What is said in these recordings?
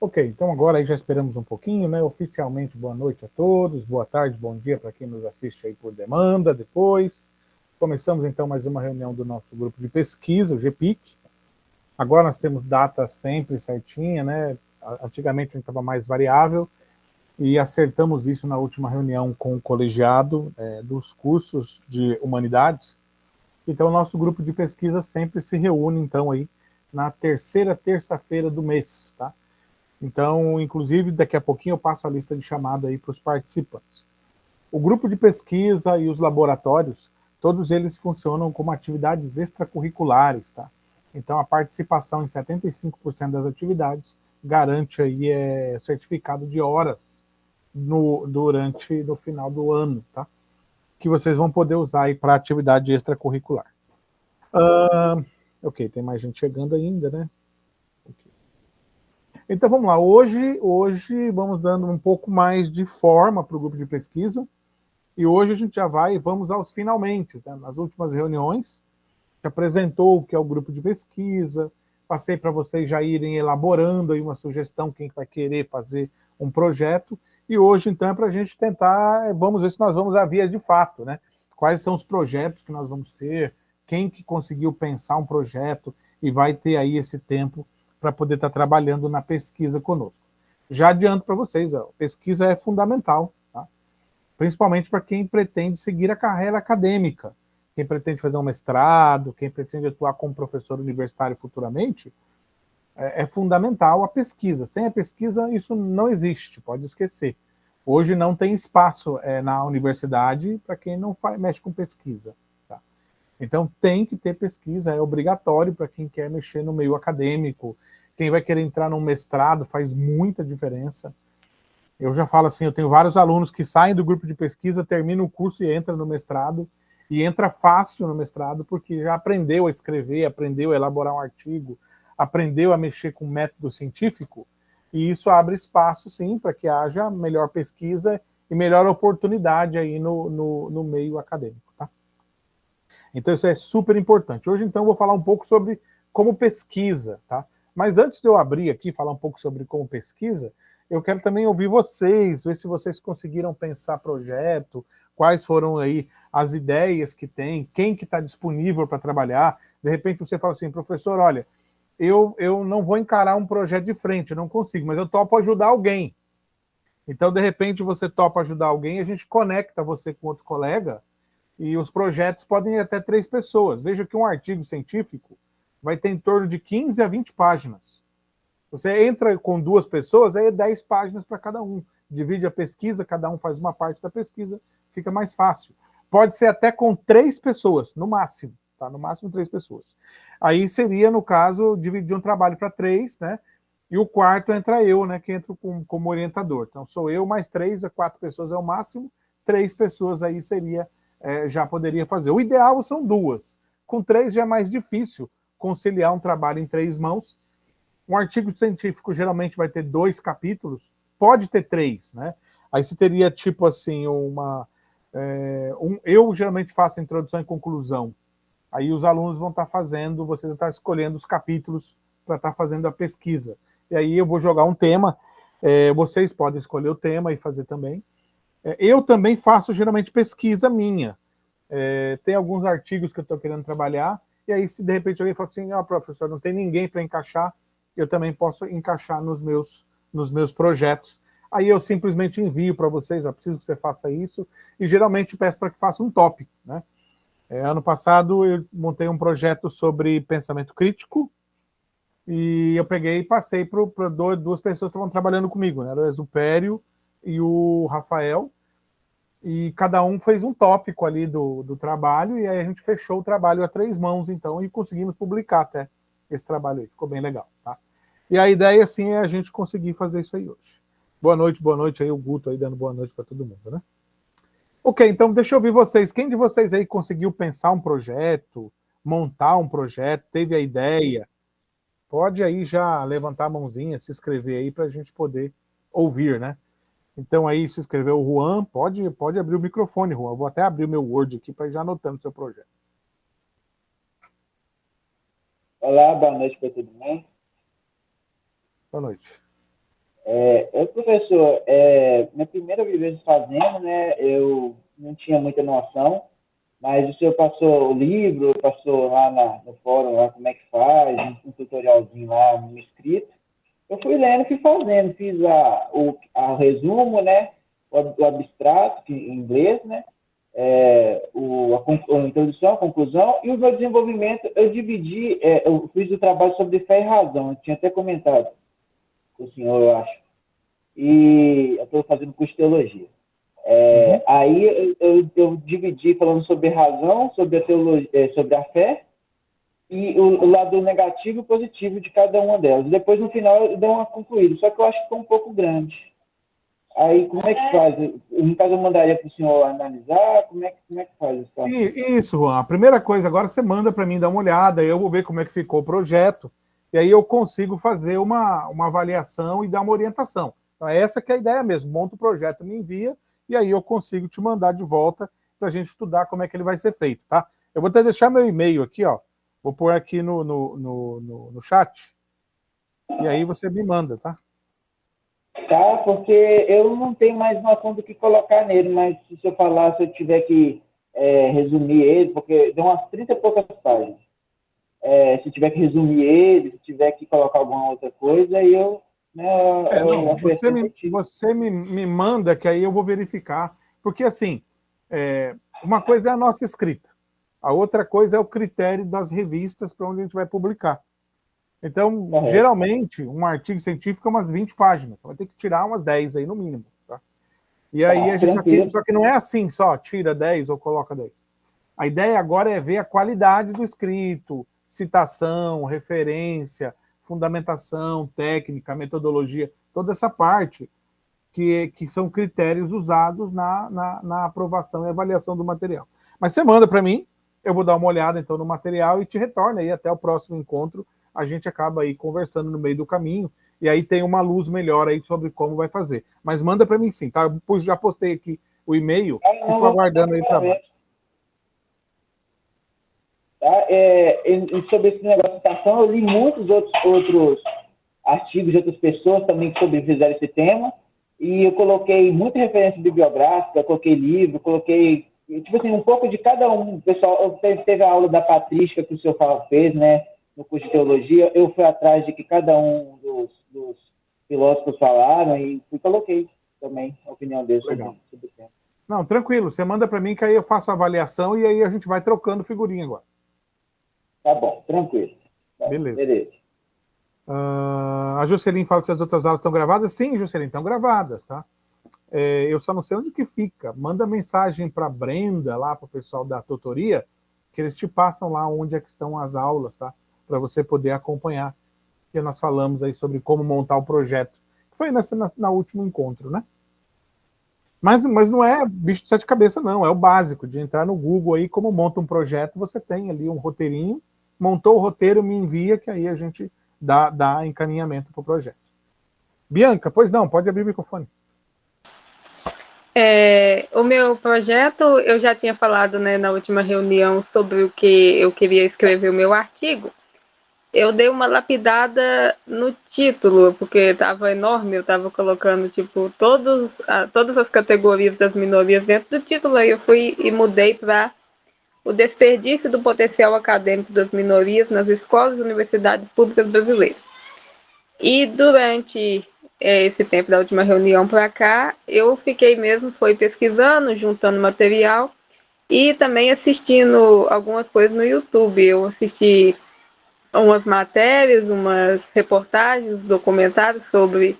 Ok, então agora aí já esperamos um pouquinho, né? Oficialmente, boa noite a todos, boa tarde, bom dia para quem nos assiste aí por demanda depois. Começamos então mais uma reunião do nosso grupo de pesquisa, o GPIC. Agora nós temos data sempre certinha, né? Antigamente a gente estava mais variável e acertamos isso na última reunião com o colegiado dos cursos de humanidades. Então o nosso grupo de pesquisa sempre se reúne então aí na terceira terça-feira do mês, tá? Então, inclusive, daqui a pouquinho eu passo a lista de chamada aí para os participantes. O grupo de pesquisa e os laboratórios, todos eles funcionam como atividades extracurriculares, tá? Então, a participação em 75% das atividades garante aí certificado de horas no final do ano, tá? Que vocês vão poder usar aí para atividade extracurricular. Ok, tem mais gente chegando ainda, né? Então vamos lá, hoje vamos dando um pouco mais de forma para o grupo de pesquisa, e hoje a gente já vamos aos finalmente, né? Nas últimas reuniões, que apresentou o que é o grupo de pesquisa, passei para vocês já irem elaborando aí uma sugestão, quem vai querer fazer um projeto, e hoje então é para a gente tentar, vamos ver se nós vamos à via de fato, né? Quais são os projetos que nós vamos ter, quem que conseguiu pensar um projeto e vai ter aí esse tempo para poder estar trabalhando na pesquisa conosco. Já adianto para vocês, a pesquisa é fundamental, tá? Principalmente para quem pretende seguir a carreira acadêmica, quem pretende fazer um mestrado, quem pretende atuar como professor universitário futuramente, é fundamental a pesquisa. Sem a pesquisa, isso não existe, pode esquecer. Hoje não tem espaço na universidade para quem não mexe com pesquisa. Tá? Então tem que ter pesquisa, é obrigatório para quem quer mexer no meio acadêmico. Quem vai querer entrar num mestrado faz muita diferença. Eu já falo assim, eu tenho vários alunos que saem do grupo de pesquisa, terminam o curso e entram no mestrado, e entra fácil no mestrado, porque já aprendeu a escrever, aprendeu a elaborar um artigo, aprendeu a mexer com método científico, e isso abre espaço, sim, para que haja melhor pesquisa e melhor oportunidade aí no meio acadêmico, tá? Então isso é super importante. Hoje, então, eu vou falar um pouco sobre como pesquisa, tá? Mas antes de eu abrir aqui, falar um pouco sobre como pesquisa, eu quero também ouvir vocês, ver se vocês conseguiram pensar projeto, quais foram aí as ideias que tem, quem que está disponível para trabalhar. De repente você fala assim, professor, olha, eu não vou encarar um projeto de frente, eu não consigo, mas eu topo ajudar alguém. Então, de repente, você topa ajudar alguém, a gente conecta você com outro colega, e os projetos podem ir até 3 pessoas. Veja que um artigo científico vai ter em torno de 15 a 20 páginas. Você entra com 2 pessoas, aí é 10 páginas para cada um. Divide a pesquisa, cada um faz uma parte da pesquisa, fica mais fácil. Pode ser até com 3 pessoas, no máximo. Tá? No máximo 3 pessoas. Aí seria, no caso, dividir um trabalho para 3, né? E o quarto entra eu, né? Que entro como orientador. Então, sou eu mais 3 a 4 pessoas é o máximo. 3 pessoas aí seria já poderia fazer. O ideal são 2. Com 3 já é mais difícil conciliar um trabalho em 3 mãos. Um artigo científico geralmente vai ter 2 capítulos, pode ter 3, né? Aí você teria tipo assim eu geralmente faço introdução e conclusão. Aí os alunos vão estar fazendo, você vai estar escolhendo os capítulos para estar fazendo a pesquisa. E aí eu vou jogar um tema, vocês podem escolher o tema e fazer também. Eu também faço geralmente pesquisa minha. Tem alguns artigos que eu estou querendo trabalhar, e aí se de repente alguém fala assim, professor, não tem ninguém para encaixar, eu também posso encaixar nos meus projetos. Aí eu simplesmente envio para vocês, eu preciso que você faça isso, e geralmente peço para que faça um tópico, né? Ano passado eu montei um projeto sobre pensamento crítico, e eu peguei e passei para 2 pessoas que estavam trabalhando comigo, né? Era o Exupério e o Rafael, e cada um fez um tópico ali do trabalho, e aí a gente fechou o trabalho a 3 mãos, então, e conseguimos publicar até esse trabalho aí, ficou bem legal, tá? E a ideia, assim, é a gente conseguir fazer isso aí hoje. Boa noite aí, o Guto aí dando boa noite para todo mundo, né? Ok, então deixa eu ouvir vocês. Quem de vocês aí conseguiu pensar um projeto, montar um projeto, teve a ideia? Pode aí já levantar a mãozinha, se inscrever aí para a gente poder ouvir, né? Então aí se inscreveu o Juan, pode abrir o microfone, Juan. Eu vou até abrir o meu Word aqui para ir já anotando o seu projeto. Olá, boa noite para todo mundo. Boa noite. Professor, minha primeira vivência fazendo, né, eu não tinha muita noção, mas o senhor passou o livro, passou lá no fórum, lá como é que faz, um tutorialzinho lá no escrito. Eu fui lendo, fui fazendo, fiz o resumo, né, o abstrato, que, em inglês, né, a introdução, a conclusão, e o meu desenvolvimento eu dividi, eu fiz o trabalho sobre fé e razão, eu tinha até comentado com o senhor, eu acho, e eu estou fazendo curso de teologia. Aí eu dividi falando sobre razão, sobre a teologia, sobre a fé, e o lado negativo e positivo de cada uma delas. Depois, no final, eu dou uma concluída, só que eu acho que ficou um pouco grande. Aí, como é que faz? No caso, eu mandaria para o senhor analisar, como é que faz isso? Isso, Juan. A primeira coisa, agora você manda para mim dar uma olhada, eu vou ver como é que ficou o projeto, e aí eu consigo fazer uma avaliação e dar uma orientação. Então, essa que é a ideia mesmo. Monta o projeto, me envia, e aí eu consigo te mandar de volta para a gente estudar como é que ele vai ser feito, tá? Eu vou até deixar meu e-mail aqui, ó. Vou pôr aqui no chat, e aí você me manda, tá? Tá, porque eu não tenho mais noção do que colocar nele, mas se eu falar, se eu tiver que resumir ele, porque deu umas 30 e poucas páginas. Se tiver que resumir ele, se tiver que colocar alguma outra coisa, aí eu, né, não, você me manda que aí eu vou verificar. Porque, assim, uma coisa é a nossa escrita, a outra coisa é o critério das revistas para onde a gente vai publicar. Então, geralmente, um artigo científico é umas 20 páginas. Você vai ter que tirar umas 10 aí no mínimo. Tá? E aí, só que não é assim só, tira 10 ou coloca 10. A ideia agora é ver a qualidade do escrito, citação, referência, fundamentação, técnica, metodologia, toda essa parte que são critérios usados na aprovação e avaliação do material. Mas você manda para mim, eu vou dar uma olhada então no material e te retorno aí até o próximo encontro. A gente acaba aí conversando no meio do caminho e aí tem uma luz melhor aí sobre como vai fazer. Mas manda para mim sim, tá? Eu já postei aqui o e-mail e estou aguardando aí para baixo. Tá? Sobre esse negócio de citação, eu li muitos outros artigos de outras pessoas também que fizeram esse tema, e eu coloquei muita referência bibliográfica, coloquei livro, coloquei, tipo assim, um pouco de cada um. Pessoal, teve a aula da patrística que o senhor fez, né, no curso de teologia, eu fui atrás de que cada um dos filósofos falaram e coloquei também a opinião deles sobre o tema. Não, tranquilo, você manda para mim que aí eu faço a avaliação e aí a gente vai trocando figurinha agora. Tá bom, tranquilo. Beleza. A Juscelin fala se as outras aulas estão gravadas. Sim, Juscelin, estão gravadas, tá? Eu só não sei onde que fica. Manda mensagem para a Brenda, lá para o pessoal da tutoria, que eles te passam lá onde é que estão as aulas, tá? Para você poder acompanhar. Que nós falamos aí sobre como montar o projeto. Foi na último encontro, né? Mas não é bicho de sete cabeças, não. É o básico de entrar no Google aí, como monta um projeto, você tem ali um roteirinho, montou o roteiro, me envia, que aí a gente dá encaminhamento para o projeto. Bianca, pois não, pode abrir o microfone. O meu projeto, eu já tinha falado, né, na última reunião sobre o que eu queria escrever o meu artigo. Eu dei uma lapidada no título, porque estava enorme, eu estava colocando, tipo, todas as categorias das minorias dentro do título, aí eu fui e mudei para o desperdício do potencial acadêmico das minorias nas escolas e universidades públicas brasileiras. E durante esse tempo da última reunião para cá, eu fiquei mesmo, foi pesquisando, juntando material e também assistindo algumas coisas no YouTube. Eu assisti umas matérias, umas reportagens, documentários sobre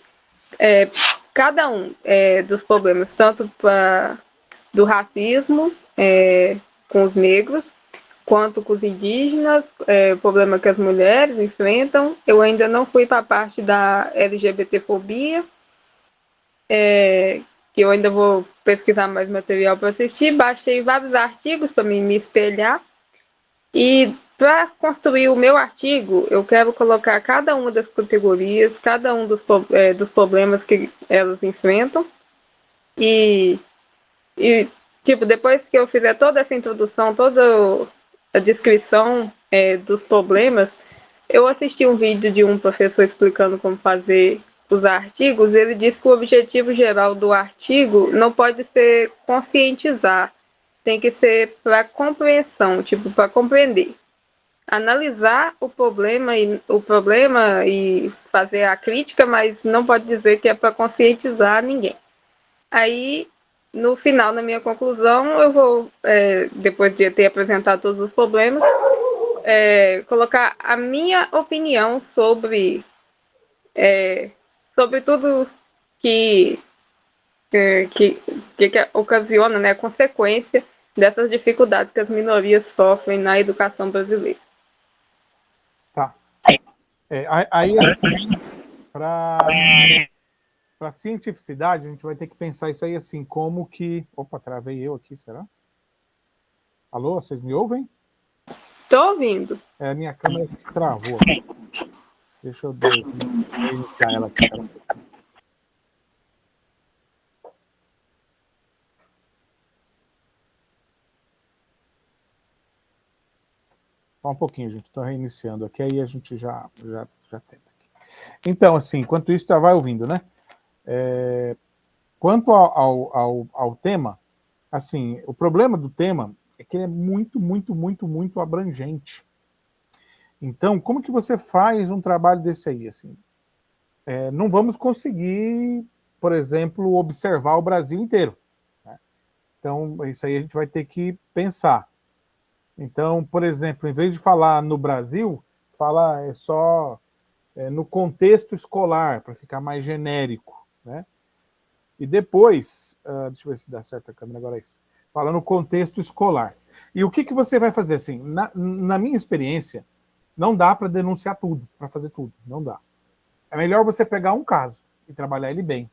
cada um dos problemas, tanto do racismo com os negros, quanto com os indígenas, problema que as mulheres enfrentam. Eu ainda não fui para a parte da LGBTfobia, que eu ainda vou pesquisar mais material para assistir. Baixei vários artigos para me espelhar. E para construir o meu artigo, eu quero colocar cada uma das categorias, cada um dos problemas que elas enfrentam. E tipo, depois que eu fizer toda essa introdução, toda a descrição dos problemas, eu assisti um vídeo de um professor explicando como fazer os artigos, ele diz que o objetivo geral do artigo não pode ser conscientizar, tem que ser para compreensão, tipo, para compreender. Analisar o problema e fazer a crítica, mas não pode dizer que é para conscientizar ninguém. Aí, no final, na minha conclusão, eu vou, depois de ter apresentado todos os problemas, colocar a minha opinião sobre tudo que ocasiona, né, a consequência dessas dificuldades que as minorias sofrem na educação brasileira. Tá. Aí, para cientificidade, a gente vai ter que pensar isso aí assim, como que... Opa, travei eu aqui, será? Alô, vocês me ouvem? Estou ouvindo. A minha câmera travou. Deixa eu reiniciar ela aqui. Só um pouquinho, gente. Estou reiniciando aqui, aí a gente já tenta aqui. Então, assim, enquanto isso, já vai ouvindo, né? Quanto ao tema, assim, o problema do tema é que ele é muito, muito, muito, muito abrangente. Então, como que você faz um trabalho desse aí? Assim, não vamos conseguir, por exemplo, observar o Brasil inteiro, né? Então, isso aí a gente vai ter que pensar. Então, por exemplo, em vez de falar no Brasil, fala só no contexto escolar, para ficar mais genérico, né? E depois, deixa eu ver se dá certo a câmera agora, é isso. Fala no contexto escolar. E o que você vai fazer? Assim, na minha experiência, não dá para denunciar tudo, para fazer tudo, não dá. É melhor você pegar um caso e trabalhar ele bem.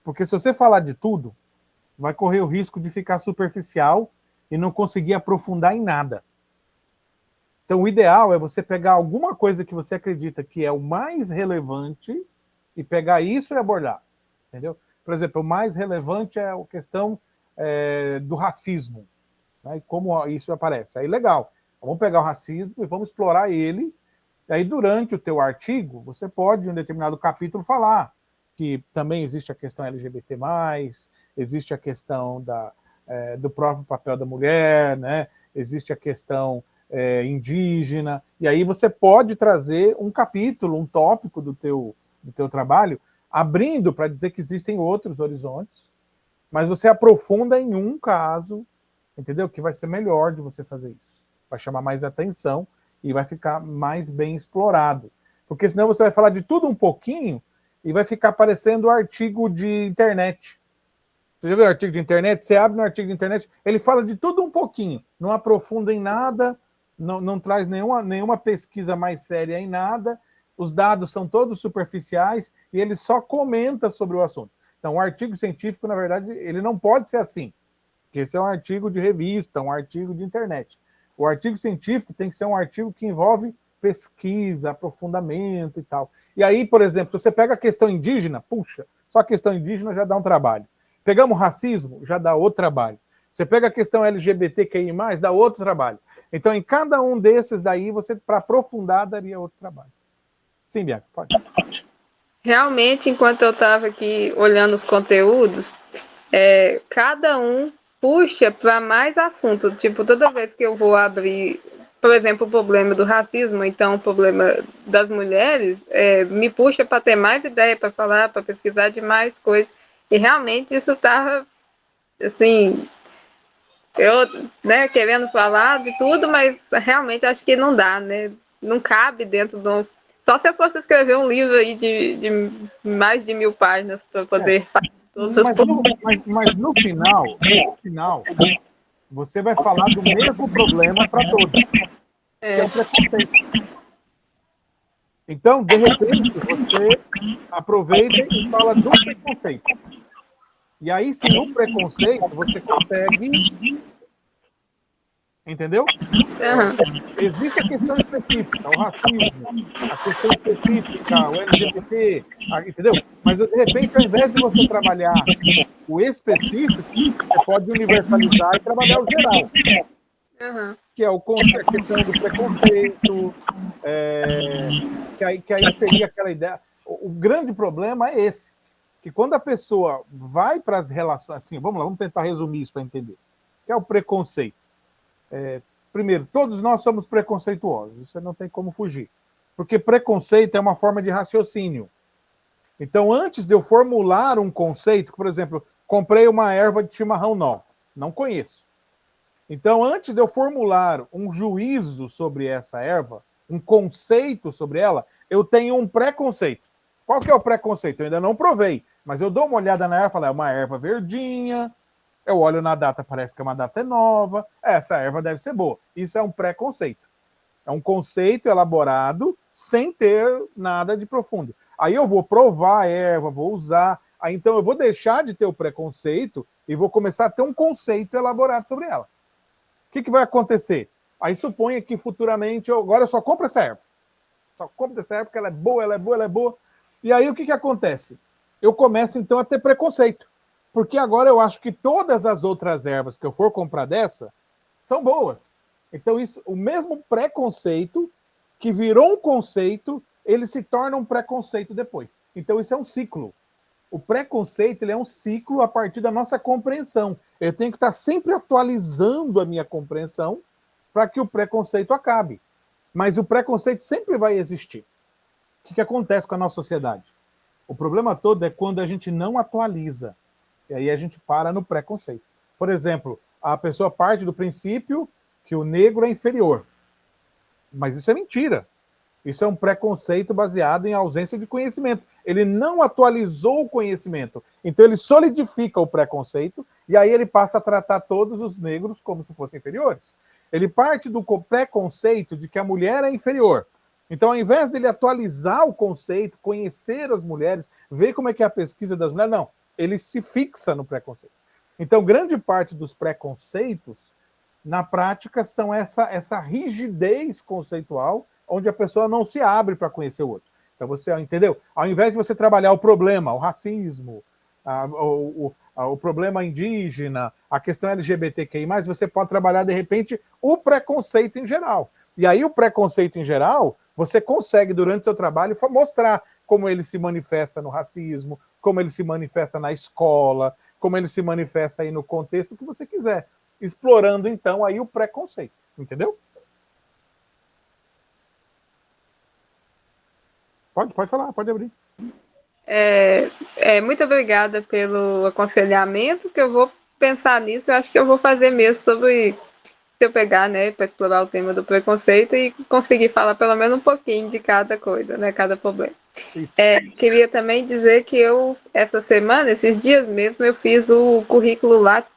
Porque se você falar de tudo, vai correr o risco de ficar superficial e não conseguir aprofundar em nada. Então, o ideal é você pegar alguma coisa que você acredita que é o mais relevante e pegar isso e abordar, entendeu? Por exemplo, o mais relevante é a questão do racismo, né? E como isso aparece. Aí, legal. Vamos pegar o racismo e vamos explorar ele. E aí, durante o teu artigo, você pode, em um determinado capítulo, falar que também existe a questão LGBT+, existe a questão do próprio papel da mulher, né? Existe a questão indígena, e aí você pode trazer um capítulo, um tópico do teu trabalho, abrindo para dizer que existem outros horizontes, mas você aprofunda em um caso, entendeu? Que vai ser melhor de você fazer isso. Vai chamar mais atenção e vai ficar mais bem explorado. Porque senão você vai falar de tudo um pouquinho e vai ficar parecendo artigo de internet. Você já viu o artigo de internet? Você abre no artigo de internet, ele fala de tudo um pouquinho, não aprofunda em nada, não traz nenhuma pesquisa mais séria em nada, os dados são todos superficiais e ele só comenta sobre o assunto. Então, o artigo científico, na verdade, ele não pode ser assim, porque esse é um artigo de revista, um artigo de internet. O artigo científico tem que ser um artigo que envolve pesquisa, aprofundamento e tal. E aí, por exemplo, se você pega a questão indígena, puxa, só a questão indígena já dá um trabalho. Pegamos racismo, já dá outro trabalho. Você pega a questão LGBTQI+, dá outro trabalho. Então, em cada um desses daí, você, para aprofundar, daria outro trabalho. Sim, Bianca, pode. Realmente, enquanto eu estava aqui olhando os conteúdos, cada um puxa para mais assunto. Tipo, toda vez que eu vou abrir, por exemplo, o problema do racismo, então o problema das mulheres, me puxa para ter mais ideia, para falar, para pesquisar de mais coisas. E realmente isso estava, assim, eu, né, querendo falar de tudo, mas realmente acho que não dá, né? Não cabe dentro de um... Só se eu fosse escrever um livro aí de mais de 1000 páginas para poder fazer todos os mas no final, você vai falar do mesmo problema para todos, que é o preconceito. Então, de repente, você aproveita e fala do preconceito. E aí, se no preconceito, você consegue... Entendeu? Uhum. Existe a questão específica, o racismo, a questão específica, o LGBT, entendeu? Mas, de repente, ao invés de você trabalhar o específico, você pode universalizar e trabalhar o geral. Uhum. Que é a questão do preconceito, que aí seria aquela ideia... o grande problema é esse, que quando a pessoa vai para as relações, assim, vamos lá, vamos tentar resumir isso para entender, que é o preconceito. Primeiro, todos nós somos preconceituosos, isso não tem como fugir, porque preconceito é uma forma de raciocínio. Então, antes de eu formular um conceito, por exemplo, comprei uma erva de chimarrão nova, não conheço. Então, antes de eu formular um juízo sobre essa erva, um conceito sobre ela, eu tenho um preconceito. Qual que é o preconceito? Eu ainda não provei, mas eu dou uma olhada na erva e falo, é uma erva verdinha, eu olho na data, parece que uma data nova, essa erva deve ser boa. Isso é um preconceito. É um conceito elaborado sem ter nada de profundo. Aí eu vou provar a erva, vou usar, aí então eu vou deixar de ter o preconceito e vou começar a ter um conceito elaborado sobre ela. O que vai acontecer? Aí suponha que futuramente, agora eu só compro essa erva. Só compro essa erva porque ela é boa, ela é boa, ela é boa. E aí o que acontece? Eu começo então a ter preconceito. Porque agora eu acho que todas as outras ervas que eu for comprar dessa são boas. Então isso, o mesmo preconceito que virou um conceito, ele se torna um preconceito depois. Então isso é um ciclo. O preconceito ele é um ciclo a partir da nossa compreensão. Eu tenho que estar sempre atualizando a minha compreensão para que o preconceito acabe. Mas o preconceito sempre vai existir. O que acontece com a nossa sociedade? O problema todo é quando a gente não atualiza. E aí a gente para no preconceito. Por exemplo, a pessoa parte do princípio que o negro é inferior. Mas isso é mentira. Isso é um preconceito baseado em ausência de conhecimento. Ele não atualizou o conhecimento. Então ele solidifica o preconceito e aí ele passa a tratar todos os negros como se fossem inferiores. Ele parte do preconceito de que a mulher é inferior. Então, ao invés dele atualizar o conceito, conhecer as mulheres, ver como é que é a pesquisa das mulheres, não. Ele se fixa no preconceito. Então, grande parte dos preconceitos, na prática, são essa rigidez conceitual, onde a pessoa não se abre para conhecer o outro. Então, você entendeu? Ao invés de você trabalhar o problema, o racismo, o problema indígena, a questão LGBTQI+, você pode trabalhar, de repente, o preconceito em geral. E aí, o preconceito em geral, você consegue, durante o seu trabalho, mostrar como ele se manifesta no racismo, como ele se manifesta na escola, como ele se manifesta aí no contexto que você quiser, explorando, então, aí o preconceito. Entendeu? Pode falar, pode abrir. Muito obrigada pelo aconselhamento, que eu vou pensar nisso, eu acho que eu vou fazer mesmo sobre, se eu pegar, né, para explorar o tema do preconceito e conseguir falar pelo menos um pouquinho de cada coisa, né, cada problema. Queria também dizer que essa semana, esses dias mesmo, eu fiz o currículo Lattes.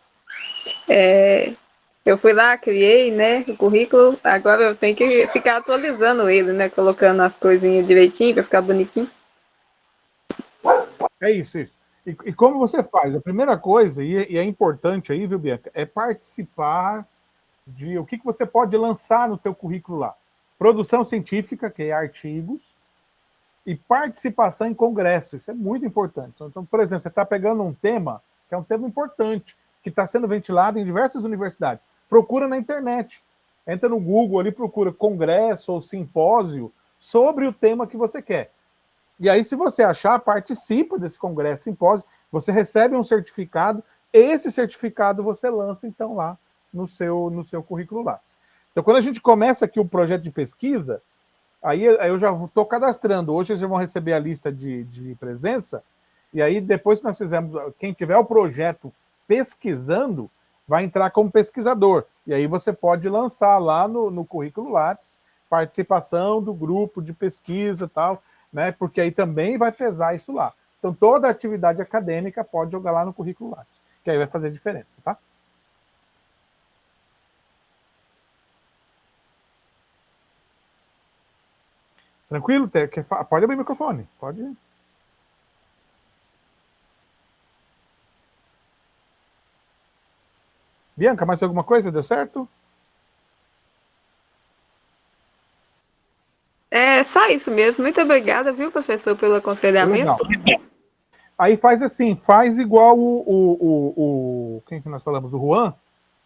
Eu fui lá, criei, né, o currículo, agora eu tenho que ficar atualizando ele, né, colocando as coisinhas direitinho para ficar bonitinho. É isso. E como você faz? A primeira coisa, e é importante aí, viu, Bianca, é participar de o que você pode lançar no teu currículo lá. Produção científica, que é artigos, e participação em congresso. Isso é muito importante. Então, por exemplo, você está pegando um tema, que é um tema importante, que está sendo ventilado em diversas universidades. Procura na internet. Entra no Google ali, procura congresso ou simpósio sobre o tema que você quer. E aí, se você achar, participa desse congresso, simpósio, você recebe um certificado, esse certificado você lança, então, lá no seu currículo Lattes. Então, quando a gente começa aqui o projeto de pesquisa, aí eu já estou cadastrando. Hoje vocês vão receber a lista de presença, e aí depois que nós fizermos, quem tiver o projeto pesquisando, vai entrar como pesquisador. E aí você pode lançar lá no currículo Lattes, participação do grupo de pesquisa e tal, né? Porque aí também vai pesar isso lá. Então toda atividade acadêmica pode jogar lá no currículo Lattes, que aí vai fazer diferença, tá? Tranquilo? Pode abrir o microfone. Pode ir. Bianca, mais alguma coisa? Deu certo? Só isso mesmo. Muito obrigada, viu, professor, pelo aconselhamento. Legal. Aí faz assim, faz igual quem que nós falamos? O Juan.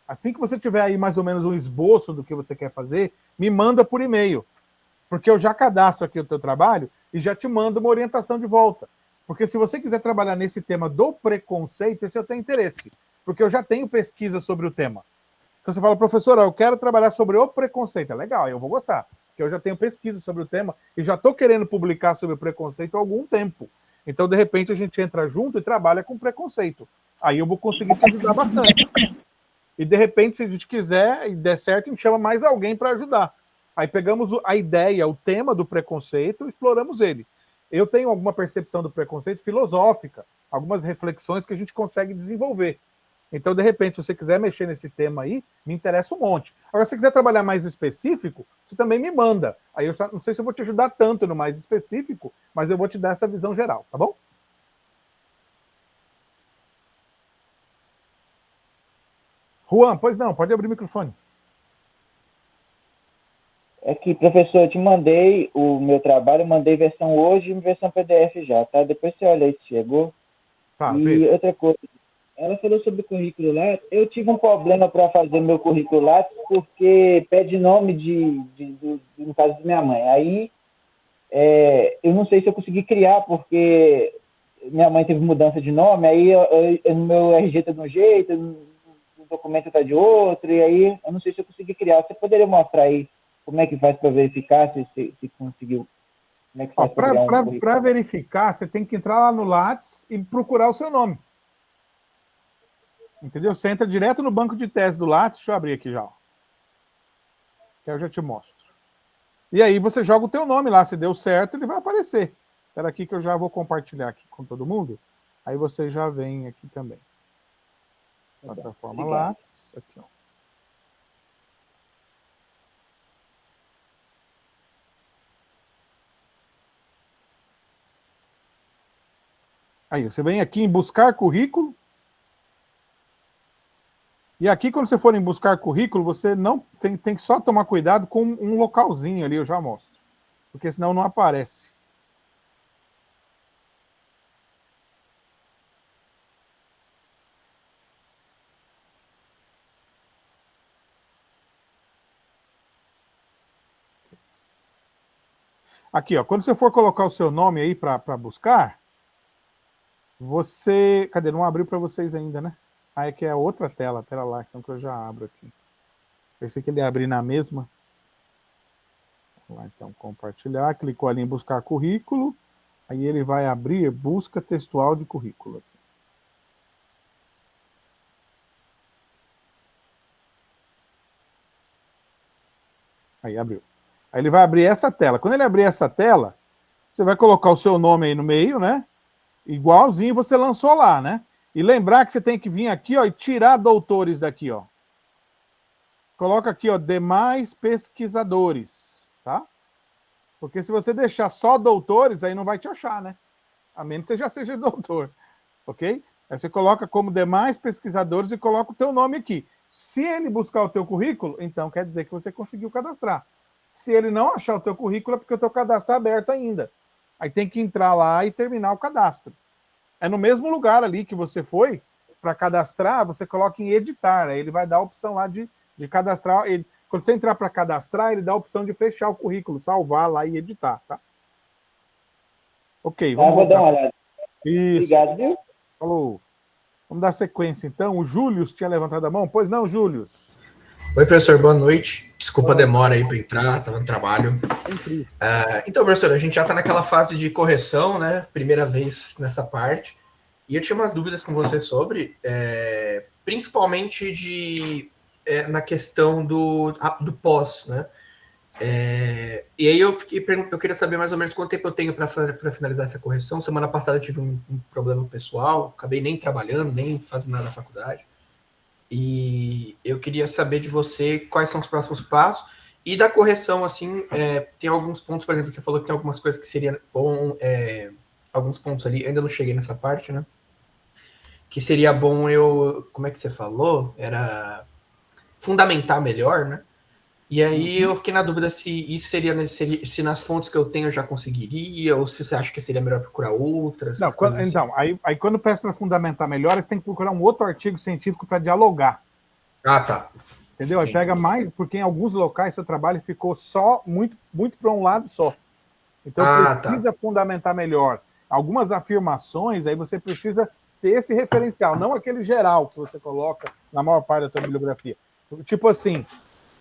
Assim que você tiver aí mais ou menos um esboço do que você quer fazer, me manda por e-mail. Porque eu já cadastro aqui o teu trabalho e já te mando uma orientação de volta. Porque se você quiser trabalhar nesse tema do preconceito, esse eu tenho interesse, porque eu já tenho pesquisa sobre o tema. Então você fala, professor, eu quero trabalhar sobre o preconceito. É legal, eu vou gostar, porque eu já tenho pesquisa sobre o tema e já estou querendo publicar sobre o preconceito há algum tempo. Então, de repente, a gente entra junto e trabalha com preconceito. Aí eu vou conseguir te ajudar bastante. E, de repente, se a gente quiser e der certo, a gente chama mais alguém para ajudar. Aí pegamos a ideia, o tema do preconceito e exploramos ele. Eu tenho alguma percepção do preconceito filosófica, algumas reflexões que a gente consegue desenvolver. Então, de repente, se você quiser mexer nesse tema aí, me interessa um monte. Agora, se você quiser trabalhar mais específico, você também me manda. Aí eu não sei se eu vou te ajudar tanto no mais específico, mas eu vou te dar essa visão geral, tá bom? Juan, pois não, pode abrir o microfone. É que, professor, eu te mandei o meu trabalho, eu mandei versão hoje e versão PDF já, tá? Depois você olha aí se chegou. Tá, e veja. outra coisa, ela falou sobre o currículo lá. Eu tive um problema para fazer meu currículo lá, porque pede nome no caso de minha mãe. Aí, eu não sei se eu consegui criar, porque minha mãe teve mudança de nome, aí no meu RG está de um jeito, no documento está de outro, e aí eu não sei se eu consegui criar. Você poderia mostrar aí como é que faz para verificar se conseguiu? Como é que faz para criar um currículo? Para verificar, você tem que entrar lá no Lattes e procurar o seu nome. Entendeu? Você entra direto no banco de tese do Lattes. Deixa eu abrir aqui já. Que eu já te mostro. E aí você joga o teu nome lá. Se deu certo, ele vai aparecer. Espera aqui que eu já vou compartilhar aqui com todo mundo. Aí você já vem aqui também. Plataforma Lattes. Aqui, ó. Aí, você vem aqui em buscar currículo. E aqui, quando você for em buscar currículo, você não tem que só tomar cuidado com um localzinho ali, eu já mostro. Porque senão não aparece. Aqui, ó, quando você for colocar o seu nome aí para buscar, você... Cadê? Não abriu para vocês ainda, né? Ah, é que é outra tela. Pera lá, então que eu já abro aqui. Pensei que ele ia abrir na mesma. Vamos lá, então, compartilhar. Clicou ali em buscar currículo. Aí ele vai abrir busca textual de currículo. Aqui. Aí abriu. Aí ele vai abrir essa tela. Quando ele abrir essa tela, você vai colocar o seu nome aí no meio, né? Igualzinho você lançou lá, né? E lembrar que você tem que vir aqui, ó, e tirar doutores daqui, ó. Coloca aqui, ó, demais pesquisadores, tá? Porque se você deixar só doutores, aí não vai te achar, né? A menos que você já seja doutor, ok? Aí você coloca como demais pesquisadores e coloca o teu nome aqui. Se ele buscar o teu currículo, então quer dizer que você conseguiu cadastrar. Se ele não achar o teu currículo, é porque o teu cadastro está aberto ainda. Aí tem que entrar lá e terminar o cadastro. É no mesmo lugar ali que você foi para cadastrar, você coloca em editar. Aí ele vai dar a opção lá de cadastrar. Quando você entrar para cadastrar, ele dá a opção de fechar o currículo, salvar lá e editar, tá? Ok, vamos vou dar uma olhada. Isso. Obrigado, viu? Falou. Vamos dar sequência, então. O Júlio tinha levantado a mão? Pois não, Júlio. Oi, professor, boa noite. Desculpa a demora aí para entrar, estava no trabalho. Então, professor, a gente já está naquela fase de correção, né? Primeira vez nessa parte. E eu tinha umas dúvidas com você sobre, principalmente na questão do pós, né? E aí eu queria saber mais ou menos quanto tempo eu tenho para finalizar essa correção. Semana passada eu tive um problema pessoal, acabei nem trabalhando, nem fazendo nada na faculdade. E eu queria saber de você quais são os próximos passos. E da correção, assim, tem alguns pontos, por exemplo, você falou que tem algumas coisas que seria bom, alguns pontos ali, ainda não cheguei nessa parte, né? Que seria bom como é que você falou? Era fundamentar melhor, né? E aí eu fiquei na dúvida se isso se nas fontes que eu tenho eu já conseguiria, ou se você acha que seria melhor procurar outras. Não, então, aí quando peço para fundamentar melhor, você tem que procurar um outro artigo científico para dialogar. Ah, tá. Entendeu? Aí pega mais, porque em alguns locais seu trabalho ficou só muito para um lado só. Então, precisa fundamentar melhor. Algumas afirmações, aí você precisa ter esse referencial, não aquele geral que você coloca na maior parte da sua bibliografia. Tipo assim,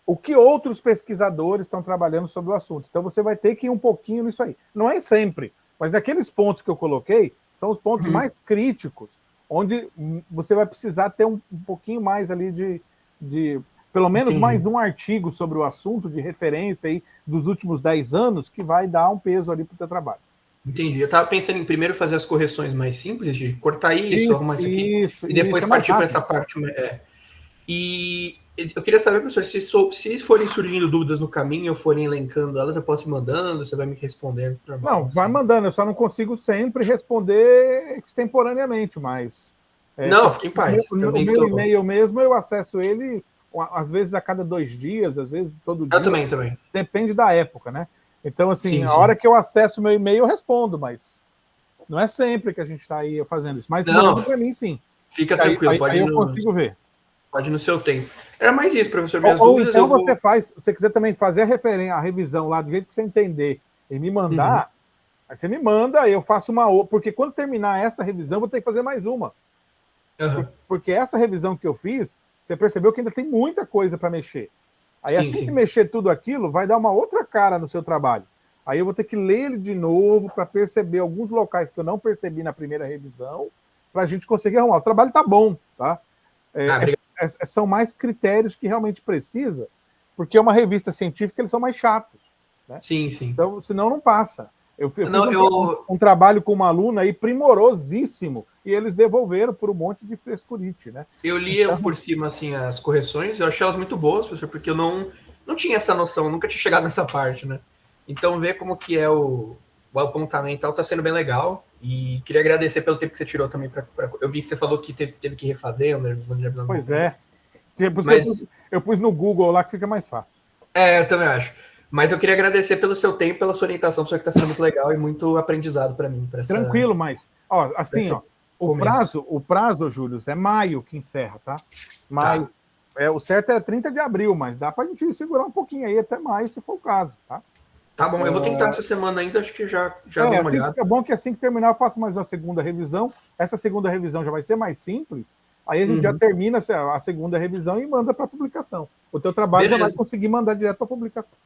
o que outros pesquisadores estão trabalhando sobre o assunto. Então, você vai ter que ir um pouquinho nisso aí. Não é sempre, mas naqueles pontos que eu coloquei, são os pontos mais críticos, onde você vai precisar ter um pouquinho mais ali de pelo menos mais um artigo sobre o assunto, de referência aí dos últimos 10 anos, que vai dar um peso ali para o teu trabalho. Entendi. Eu estava pensando em primeiro fazer as correções mais simples, de cortar isso, arrumar isso aqui, e depois partir para essa parte. E eu queria saber, professor, se forem surgindo dúvidas no caminho, eu forem elencando elas, eu posso ir mandando, você vai me respondendo. Não, vai mandando, eu só não consigo sempre responder extemporaneamente, mas... não, fique em paz. O meu e-mail mesmo, eu acesso ele, às vezes a cada 2 dias, às vezes todo dia. Eu também. Depende da época, né? Então, assim, a hora que eu acesso o meu e-mail, eu respondo, mas não é sempre que a gente está aí fazendo isso. Mas manda para mim, sim. Fica tranquilo, aí eu consigo ver. Pode ir no seu tempo. Era mais isso, professor. Minhas dúvidas, então você faz, se você quiser também fazer a revisão lá do jeito que você entender e me mandar, aí você me manda, eu faço uma outra, porque quando terminar essa revisão, eu vou ter que fazer mais uma. Porque essa revisão que eu fiz, você percebeu que ainda tem muita coisa para mexer. Aí assim que mexer tudo aquilo, vai dar uma outra cara no seu trabalho. Aí eu vou ter que ler ele de novo para perceber alguns locais que eu não percebi na primeira revisão, para a gente conseguir arrumar. O trabalho tá bom, tá? São mais critérios que realmente precisa, porque é uma revista científica, eles são mais chatos. Né? Sim. Então, senão não passa. Eu fiz um trabalho com uma aluna aí primorosíssimo, e eles devolveram por um monte de frescurite, né? Eu li por cima, assim, as correções, eu achei elas muito boas, professor, porque eu não tinha essa noção, eu nunca tinha chegado nessa parte, né? Então, ver como que é o apontamento tá sendo bem legal, e queria agradecer pelo tempo que você tirou também. Eu vi que você falou que teve que refazer, né? Pois é. Eu pus no Google lá que fica mais fácil. Eu também acho. Mas eu queria agradecer pelo seu tempo, pela sua orientação, que está sendo muito legal e muito aprendizado para mim. Tranquilo, mas, o prazo, Júlio, é maio que encerra, tá? Mas o certo é 30 de abril, mas dá para a gente segurar um pouquinho aí até maio, se for o caso, tá? Tá bom, eu vou tentar essa semana ainda, acho que já dou uma olhada. É bom que assim que terminar eu faço mais uma segunda revisão. Essa segunda revisão já vai ser mais simples, aí a gente já termina a segunda revisão e manda para publicação. O teu trabalho já vai conseguir mandar direto para publicação.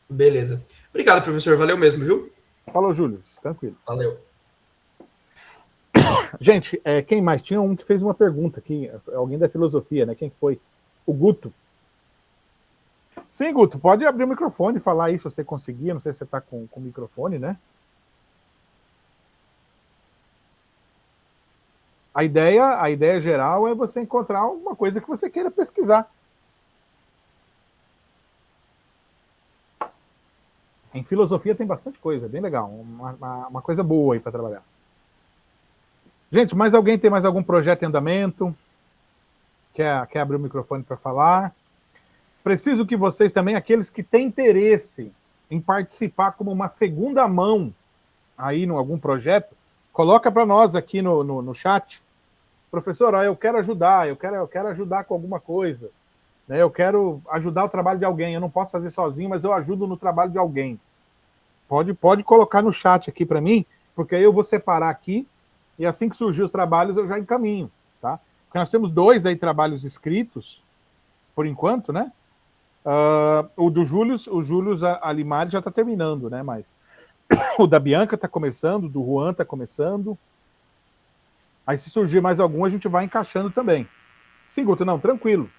Beleza. Obrigado, professor. Valeu mesmo, viu? Falou, Júlio. Tranquilo. Valeu. Gente, quem mais? Tinha um que fez uma pergunta aqui. Alguém da filosofia, né? Quem foi? O Guto. Sim, Guto, pode abrir o microfone e falar aí se você conseguir. Não sei se você está com o microfone, né? A ideia geral é você encontrar alguma coisa que você queira pesquisar. Em filosofia tem bastante coisa, bem legal. Uma coisa boa aí para trabalhar. Gente, mais alguém tem mais algum projeto em andamento? Quer abrir o microfone para falar? Preciso que vocês também, aqueles que têm interesse em participar como uma segunda mão aí em algum projeto, coloca para nós aqui no chat. Professor, eu quero ajudar, eu quero ajudar com alguma coisa. Né? Eu quero ajudar o trabalho de alguém. Eu não posso fazer sozinho, mas eu ajudo no trabalho de alguém. Pode colocar no chat aqui para mim, porque aí eu vou separar aqui e assim que surgir os trabalhos eu já encaminho, tá? Porque nós temos 2 aí trabalhos escritos, por enquanto, né? O do Júlio Alimari já está terminando, né? Mas o da Bianca está começando, o do Juan está começando. Aí se surgir mais algum, a gente vai encaixando também. Sim, Guto, não, tranquilo.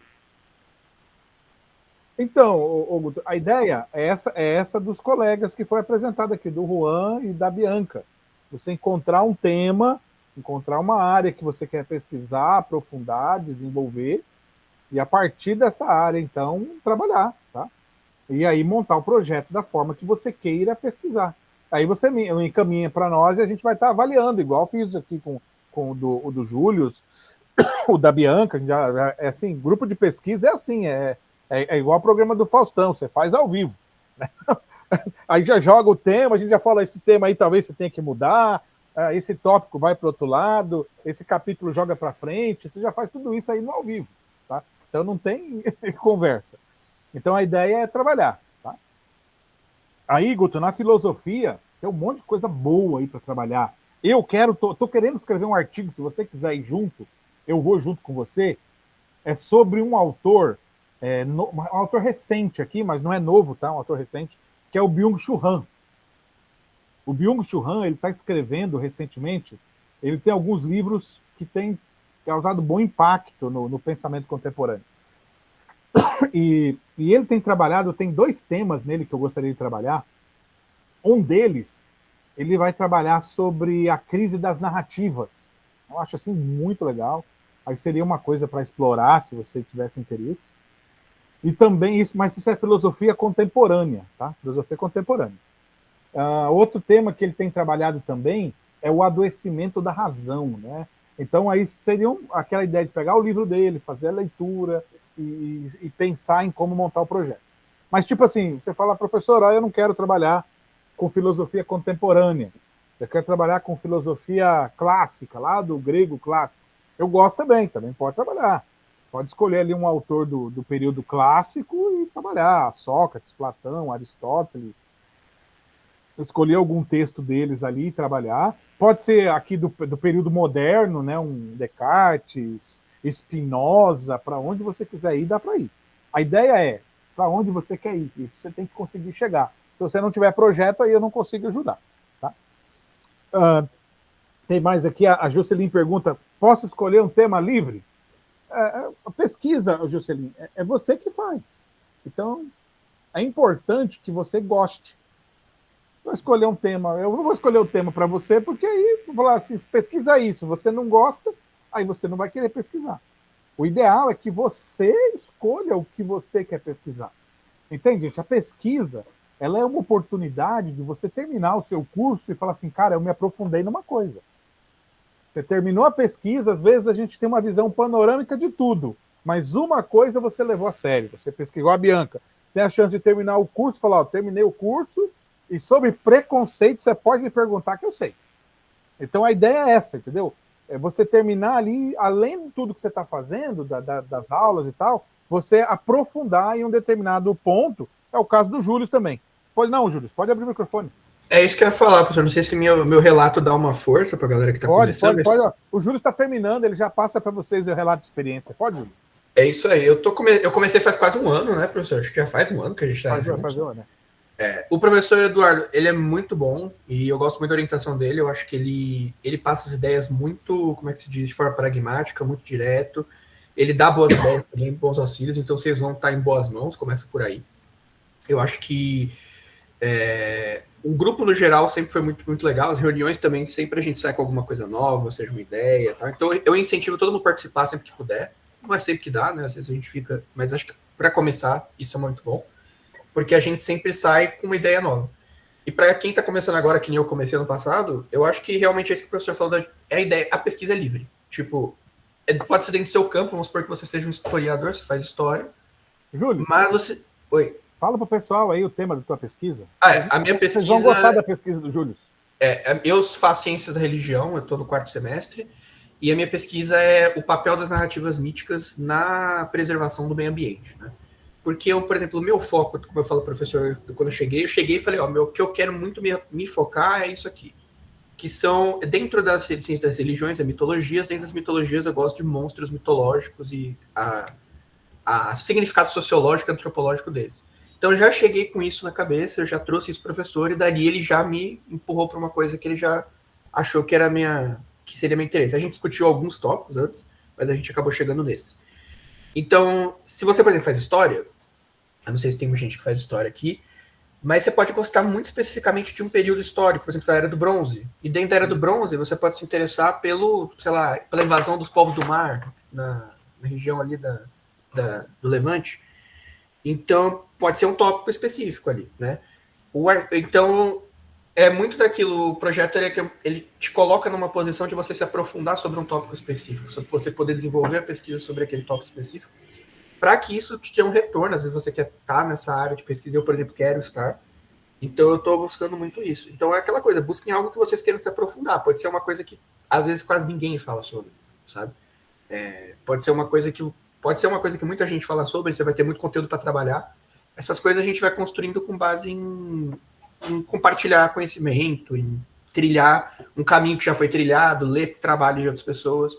Então, Guto, a ideia é essa dos colegas que foi apresentada aqui, do Juan e da Bianca. Você encontrar um tema, encontrar uma área que você quer pesquisar, aprofundar, desenvolver, e a partir dessa área, então, trabalhar, tá? E aí montar o projeto da forma que você queira pesquisar. Aí você encaminha para nós e a gente vai estar avaliando, igual fiz aqui com o do Júlio, o da Bianca, é assim, grupo de pesquisa é assim, é igual ao programa do Faustão, você faz ao vivo. Né? Aí já joga o tema, a gente já fala, esse tema aí talvez você tenha que mudar, esse tópico vai para o outro lado, esse capítulo joga para frente, você já faz tudo isso aí no ao vivo. Tá? Então não tem conversa. Então a ideia é trabalhar. Tá? Aí, Guto, na filosofia, Tem um monte de coisa boa aí para trabalhar. Tô querendo escrever um artigo, se você quiser ir junto, eu vou junto com você. É sobre um autor, um autor recente aqui, mas não é novo, tá? Um autor recente, que é o Byung-Chul Han. O Byung-Chul Han, ele está escrevendo recentemente, ele tem alguns livros que têm causado bom impacto no pensamento contemporâneo. E ele tem trabalhado, tem 2 temas nele que eu gostaria de trabalhar. Um deles, ele vai trabalhar sobre a crise das narrativas. Eu acho assim muito legal. Aí seria uma coisa para explorar, se você tivesse interesse. E também isso, mas isso é filosofia contemporânea, tá? Filosofia contemporânea. Outro tema que ele tem trabalhado também é o adoecimento da razão, né? Então aí seria aquela ideia de pegar o livro dele, fazer a leitura e pensar em como montar o projeto. Mas tipo assim, você fala, professor, eu não quero trabalhar com filosofia contemporânea, eu quero trabalhar com filosofia clássica, lá do grego clássico. Eu gosto também pode trabalhar. Pode escolher ali um autor do período clássico e trabalhar, Sócrates, Platão, Aristóteles, escolher algum texto deles ali e trabalhar. Pode ser aqui do período moderno, né, um Descartes, Spinoza, para onde você quiser ir, dá para ir. A ideia é para onde você quer ir, isso você tem que conseguir chegar. Se você não tiver projeto, aí eu não consigo ajudar. Tá? Tem mais aqui, a Juscelin pergunta, posso escolher um tema livre? A pesquisa, Juscelin, é você que faz. Então, é importante que você goste. Vou escolher um tema, eu não vou escolher o tema para você, porque aí vou falar assim, pesquisa isso, você não gosta, aí você não vai querer pesquisar. O ideal é que você escolha o que você quer pesquisar. Entende, gente? A pesquisa, ela é uma oportunidade de você terminar o seu curso e falar assim, cara, eu me aprofundei numa coisa. Você terminou a pesquisa, às vezes a gente tem uma visão panorâmica de tudo, mas uma coisa você levou a sério, você pesquisou a Bianca, tem a chance de terminar o curso, falar, terminei o curso, e sobre preconceito você pode me perguntar que eu sei. Então a ideia é essa, entendeu? É você terminar ali, além de tudo que você está fazendo, das aulas e tal, você aprofundar em um determinado ponto, é o caso do Júlio também. Pode não, Júlio, pode abrir o microfone. É isso que eu ia falar, professor. Não sei se meu relato dá uma força para a galera que está começando. Pode. O Júlio está terminando, ele já passa para vocês o relato de experiência. Pode, Júlio? É isso aí. Eu comecei faz quase um ano, né, professor? Acho que já faz um ano que a gente está junto. Faz um ano, né? O professor Eduardo, ele é muito bom e eu gosto muito da orientação dele. Eu acho que ele passa as ideias muito, como é que se diz, de forma pragmática, muito direto. Ele dá boas ideias também, bons auxílios, então vocês vão estar em boas mãos, começa por aí. Eu acho que o grupo, no geral, sempre foi muito, muito legal. As reuniões também, sempre a gente sai com alguma coisa nova, seja uma ideia, tá? Então eu incentivo todo mundo a participar sempre que puder. Não é sempre que dá, né? Às vezes a gente fica... Mas acho que para começar, isso é muito bom. Porque a gente sempre sai com uma ideia nova. E para quem está começando agora, que nem eu comecei ano passado, eu acho que realmente é isso que o professor falou, é a ideia, a pesquisa é livre. Tipo, pode ser dentro do seu campo, vamos supor que você seja um historiador, você faz história. Júlio, mas você... Oi. Fala para o pessoal aí o tema da tua pesquisa. A minha pesquisa... Vocês vão gostar da pesquisa do Júlio. Eu faço ciências da religião, eu estou no 4º semestre, e a minha pesquisa é o papel das narrativas míticas na preservação do meio ambiente, né? Porque, por exemplo, o meu foco, como eu falo, professor, quando eu cheguei e falei, o que eu quero muito me focar é isso aqui. Que são, dentro das ciências das religiões, das mitologias, dentro das mitologias eu gosto de monstros mitológicos e a significado sociológico e antropológico deles. Então eu já cheguei com isso na cabeça, eu já trouxe isso pro professor, e dali ele já me empurrou para uma coisa que ele já achou que seria meu interesse. A gente discutiu alguns tópicos antes, mas a gente acabou chegando nesse. Então, se você, por exemplo, faz história, eu não sei se tem muita gente que faz história aqui, mas você pode gostar muito especificamente de um período histórico, por exemplo, da Era do Bronze. E dentro da Era do Bronze, você pode se interessar pela invasão dos povos do mar, na região ali do Levante. Então, pode ser um tópico específico ali, né? Então, é muito daquilo, o projeto ele te coloca numa posição de você se aprofundar sobre um tópico específico, sobre você poder desenvolver a pesquisa sobre aquele tópico específico, para que isso te dê um retorno. Às vezes você quer estar nessa área de pesquisa, eu, por exemplo, quero estar, então eu estou buscando muito isso. Então é aquela coisa, busquem algo que vocês queiram se aprofundar, pode ser uma coisa que às vezes quase ninguém fala sobre, sabe? Pode ser uma coisa que muita gente fala sobre, você vai ter muito conteúdo para trabalhar. Essas coisas a gente vai construindo com base em em compartilhar conhecimento, em trilhar um caminho que já foi trilhado, ler trabalho de outras pessoas.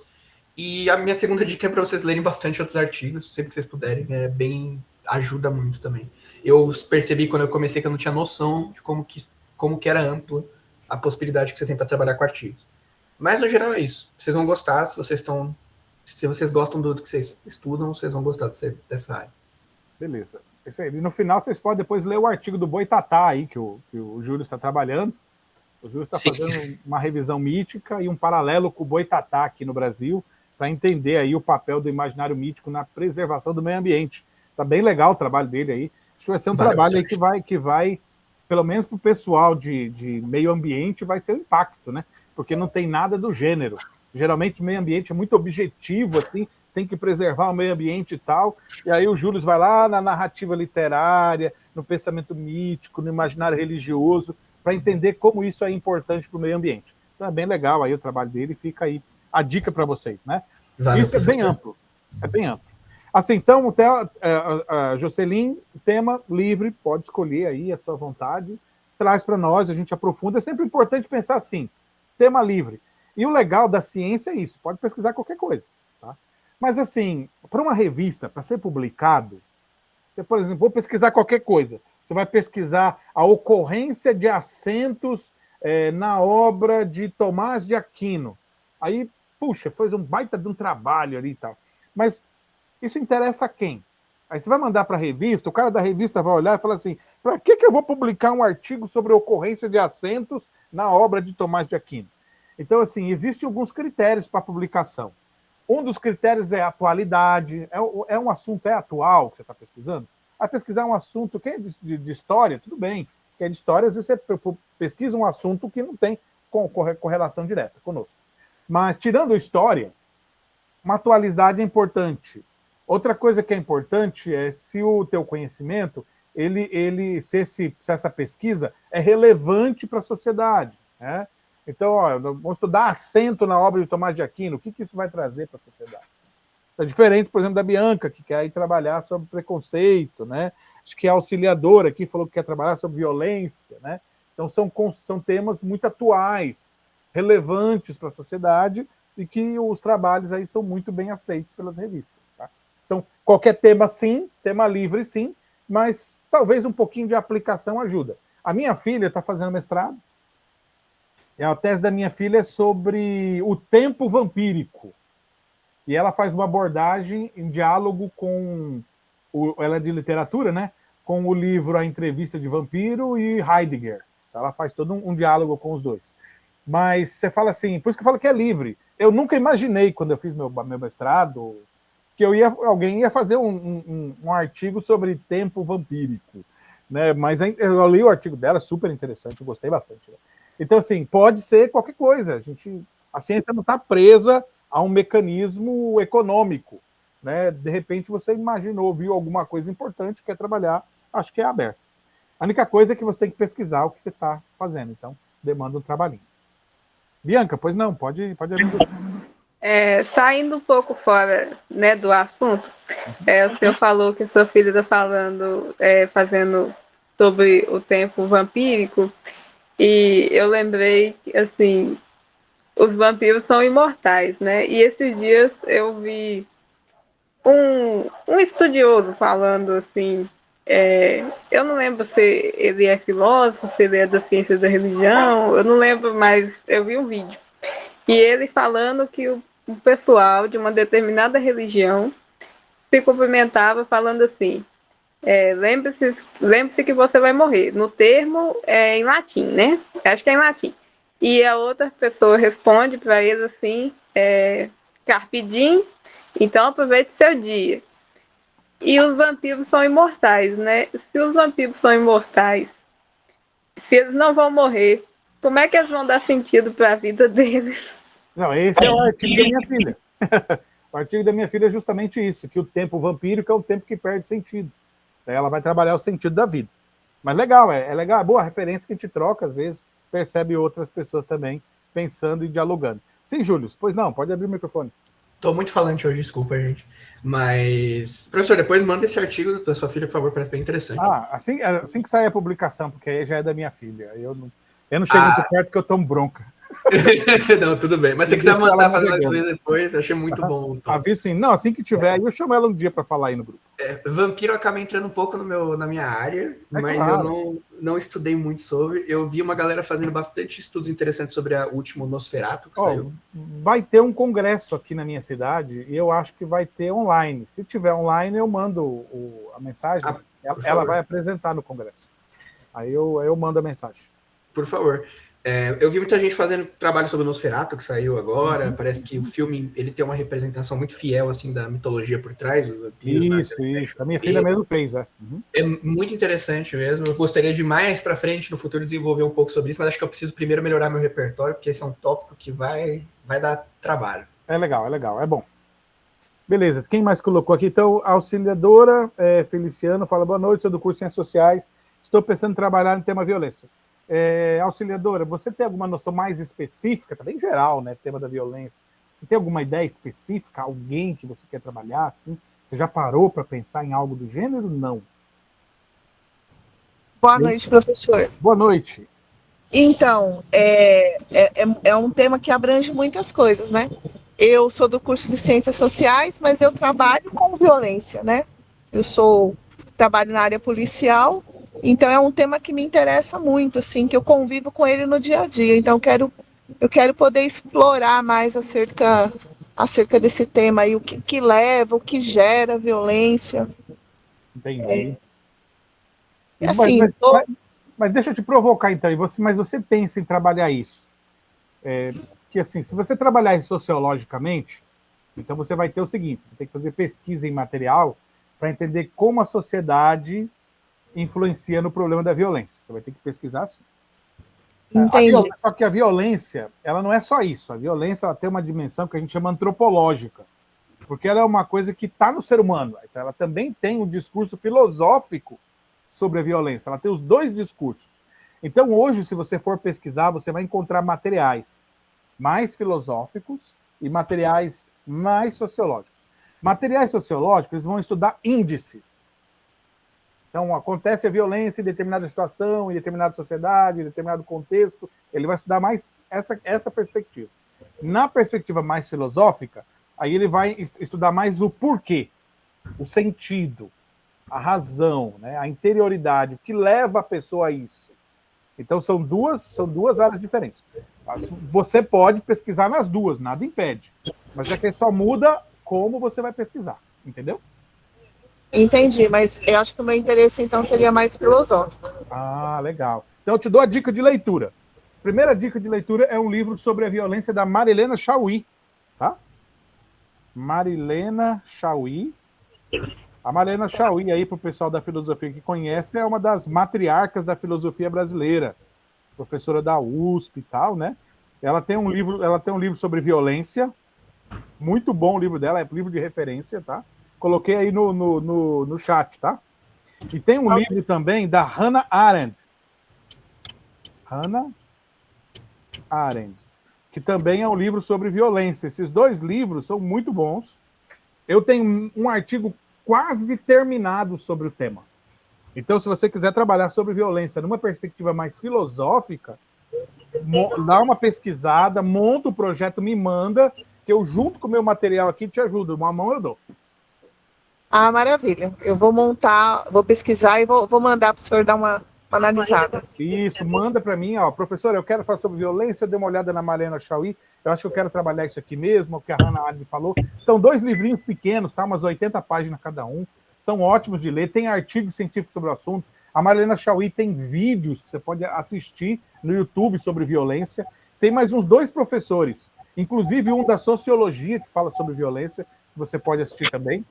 E a minha segunda dica é para vocês lerem bastante outros artigos, sempre que vocês puderem, ajuda muito também. Eu percebi quando eu comecei que eu não tinha noção de como que era ampla a possibilidade que você tem para trabalhar com artigos. Mas no geral é isso. Vocês vão gostar, se vocês gostam do que vocês estudam, vocês vão gostar dessa área. Beleza. Isso aí. E no final vocês podem depois ler o artigo do Boitatá aí, que o Júlio está trabalhando. O Júlio está fazendo uma revisão mítica e um paralelo com o Boitatá aqui no Brasil, para entender aí o papel do imaginário mítico na preservação do meio ambiente. Está bem legal o trabalho dele aí. Acho que vai ser um trabalho aí que vai, pelo menos para o pessoal de meio ambiente, vai ser um impacto, né? Porque não tem nada do gênero. Geralmente o meio ambiente é muito objetivo, assim, tem que preservar o meio ambiente e tal, e aí o Júlio vai lá na narrativa literária, no pensamento mítico, no imaginário religioso, para entender como isso é importante para o meio ambiente. Então é bem legal aí o trabalho dele, fica aí a dica para vocês, né? Valeu, isso é bem amplo, Assim, então, Jocelyn, tema livre, pode escolher aí a sua vontade, traz para nós, a gente aprofunda. É sempre importante pensar assim, tema livre. E o legal da ciência é isso, pode pesquisar qualquer coisa, tá? Mas assim, para uma revista, para ser publicado, você, por exemplo, vou pesquisar qualquer coisa, você vai pesquisar a ocorrência de acentos na obra de Tomás de Aquino. Aí, puxa, foi um baita de um trabalho ali e tal. Mas isso interessa a quem? Aí você vai mandar para a revista, o cara da revista vai olhar e falar assim, para que eu vou publicar um artigo sobre a ocorrência de acentos na obra de Tomás de Aquino? Então, assim, existem alguns critérios para publicação. Um dos critérios é a atualidade, é um assunto atual que você está pesquisando? Vai pesquisar um assunto que é de história, tudo bem, que é de história, às vezes você pesquisa um assunto que não tem correlação direta conosco. Mas, tirando a história, uma atualidade é importante. Outra coisa que é importante é se o teu conhecimento, se essa pesquisa é relevante para a sociedade, né? Então, vamos estudar acento na obra de Tomás de Aquino, o que isso vai trazer para a sociedade? É diferente, por exemplo, da Bianca, que quer ir trabalhar sobre preconceito, né? Acho que a auxiliadora aqui falou que quer trabalhar sobre violência, né? Então, são temas muito atuais, relevantes para a sociedade e que os trabalhos aí são muito bem aceitos pelas revistas, tá? Então, qualquer tema sim, tema livre sim, mas talvez um pouquinho de aplicação ajuda. A minha filha está fazendo mestrado, e a tese da minha filha é sobre o tempo vampírico. E ela faz uma abordagem em diálogo com... ela é de literatura, né? Com o livro A Entrevista de Vampiro e Heidegger. Ela faz todo um diálogo com os dois. Mas você fala assim, por isso que eu falo que é livre. Eu nunca imaginei, quando eu fiz meu mestrado, que alguém ia fazer um artigo sobre tempo vampírico, né? Mas eu li o artigo dela, super interessante, eu gostei bastante. Né? Então, assim, pode ser qualquer coisa. A ciência não está presa a um mecanismo econômico, né? De repente você imaginou, viu alguma coisa importante, quer trabalhar, acho que é aberto. A única coisa é que você tem que pesquisar o que você está fazendo, então demanda um trabalhinho. Bianca, pois não, pode abrir. Saindo um pouco fora, né, do assunto, o senhor falou que a sua filha está fazendo sobre o tempo vampírico, e eu lembrei que, assim, os vampiros são imortais, né? E esses dias eu vi um estudioso falando assim, eu não lembro se ele é filósofo, se ele é da ciência da religião, eu não lembro, mas eu vi um vídeo. E ele falando que o pessoal de uma determinada religião se cumprimentava falando assim, lembre-se que você vai morrer. No termo é em latim, né? Acho que é em latim. E a outra pessoa responde para ele assim, carpe diem, então aproveite seu dia. E os vampiros são imortais, né? Se os vampiros são imortais, se eles não vão morrer, como é que eles vão dar sentido para a vida deles? Não, esse é o artigo da minha filha. O artigo da minha filha é justamente isso, que o tempo vampírico é um tempo que perde sentido. Ela vai trabalhar o sentido da vida. Mas legal, é legal, é boa a referência que a gente troca, às vezes percebe outras pessoas também pensando e dialogando. Sim, Júlio, pois não, pode abrir o microfone. Tô muito falante hoje, desculpa, gente. Mas, professor, depois manda esse artigo da sua filha, por favor, parece bem interessante. Assim que sair a publicação, porque aí já é da minha filha. Eu não chego muito perto que eu tomo bronca. Não, tudo bem. Mas se você quiser mandar fazer mais ler depois, eu achei muito bom. Aviso sim. Não, assim que tiver, eu chamo ela um dia para falar aí no grupo. Vampiro acaba entrando um pouco na minha área, mas claro. Eu não estudei muito sobre. Eu vi uma galera fazendo bastante estudos interessantes sobre o último Nosferatu que saiu. Vai ter um congresso aqui na minha cidade e eu acho que vai ter online. Se tiver online, eu mando a mensagem. Ela vai apresentar no congresso. Aí eu mando a mensagem. Por favor. Eu vi muita gente fazendo trabalho sobre o Nosferatu, que saiu agora. Parece que o filme ele tem uma representação muito fiel assim da mitologia por trás, dos vampiros. Isso. A minha filha mesmo fez, É muito interessante mesmo. Eu gostaria de mais para frente, no futuro, desenvolver um pouco sobre isso, mas acho que eu preciso primeiro melhorar meu repertório, porque esse é um tópico que vai dar trabalho. É legal, é bom. Beleza, quem mais colocou aqui? Então, a auxiliadora Feliciano fala, boa noite, sou do curso de Ciências Sociais, estou pensando em trabalhar no tema violência. Auxiliadora, você tem alguma noção mais específica, também geral, né, tema da violência? Você tem alguma ideia específica, alguém que você quer trabalhar, assim? Você já parou para pensar em algo do gênero? Não. Boa noite, professor. Boa noite. Então, é um tema que abrange muitas coisas, né? Eu sou do curso de Ciências Sociais, mas eu trabalho com violência, né? Trabalho na área policial, então é um tema que me interessa muito, assim, que eu convivo com ele no dia a dia. Então, eu quero poder explorar mais acerca desse tema aí, o que leva, o que gera violência. Entendi. Assim, mas deixa eu te provocar, então, mas você pensa em trabalhar isso? Que assim, se você trabalhar isso sociologicamente, então você vai ter o seguinte, você tem que fazer pesquisa em material para entender como a sociedade influencia no problema da violência. Você vai ter que pesquisar assim. Entendi. Só que a violência, ela não é só isso. A violência ela tem uma dimensão que a gente chama antropológica, porque ela é uma coisa que está no ser humano. Então, ela também tem um discurso filosófico sobre a violência. Ela tem os dois discursos. Então, hoje, se você for pesquisar, você vai encontrar materiais mais filosóficos e materiais mais sociológicos. Materiais sociológicos, eles vão estudar índices. Então, acontece a violência em determinada situação, em determinada sociedade, em determinado contexto, ele vai estudar mais essa perspectiva. Na perspectiva mais filosófica, aí ele vai estudar mais o porquê, o sentido, a razão, né, a interioridade, o que leva a pessoa a isso. Então, são duas áreas diferentes. Você pode pesquisar nas duas, nada impede. Mas é que só muda como você vai pesquisar, entendeu? Entendi, mas eu acho que o meu interesse, então, seria mais filosófico. Ah, legal. Então, eu te dou a dica de leitura. Primeira dica de leitura é um livro sobre a violência da Marilena Chauí, tá? Marilena Chauí. A Marilena Chauí, aí, para o pessoal da filosofia que conhece, é uma das matriarcas da filosofia brasileira, professora da USP e tal, né? Ela tem um livro sobre violência, muito bom o livro dela, é livro de referência, tá? Coloquei aí no chat, tá? E tem um livro também da Hannah Arendt. Hannah Arendt, que também é um livro sobre violência. Esses dois livros são muito bons. Eu tenho um artigo quase terminado sobre o tema. Então, se você quiser trabalhar sobre violência numa perspectiva mais filosófica, dá uma pesquisada, monta o projeto, me manda, que eu, junto com o meu material aqui, te ajudo. Uma mão eu dou. Ah, maravilha. Eu vou montar, vou pesquisar e vou mandar para o senhor dar uma analisada. Isso, manda para mim, ó, professor, eu quero falar sobre violência, dê uma olhada na Marilena Chauí, eu acho que eu quero trabalhar isso aqui mesmo, o que a Hannah Arendt falou. São 2 livrinhos pequenos, tá? Umas 80 páginas cada um, são ótimos de ler, tem artigos científicos sobre o assunto. A Marilena Chauí tem vídeos que você pode assistir no YouTube sobre violência. Tem mais uns 2 professores, inclusive um da sociologia que fala sobre violência, que você pode assistir também.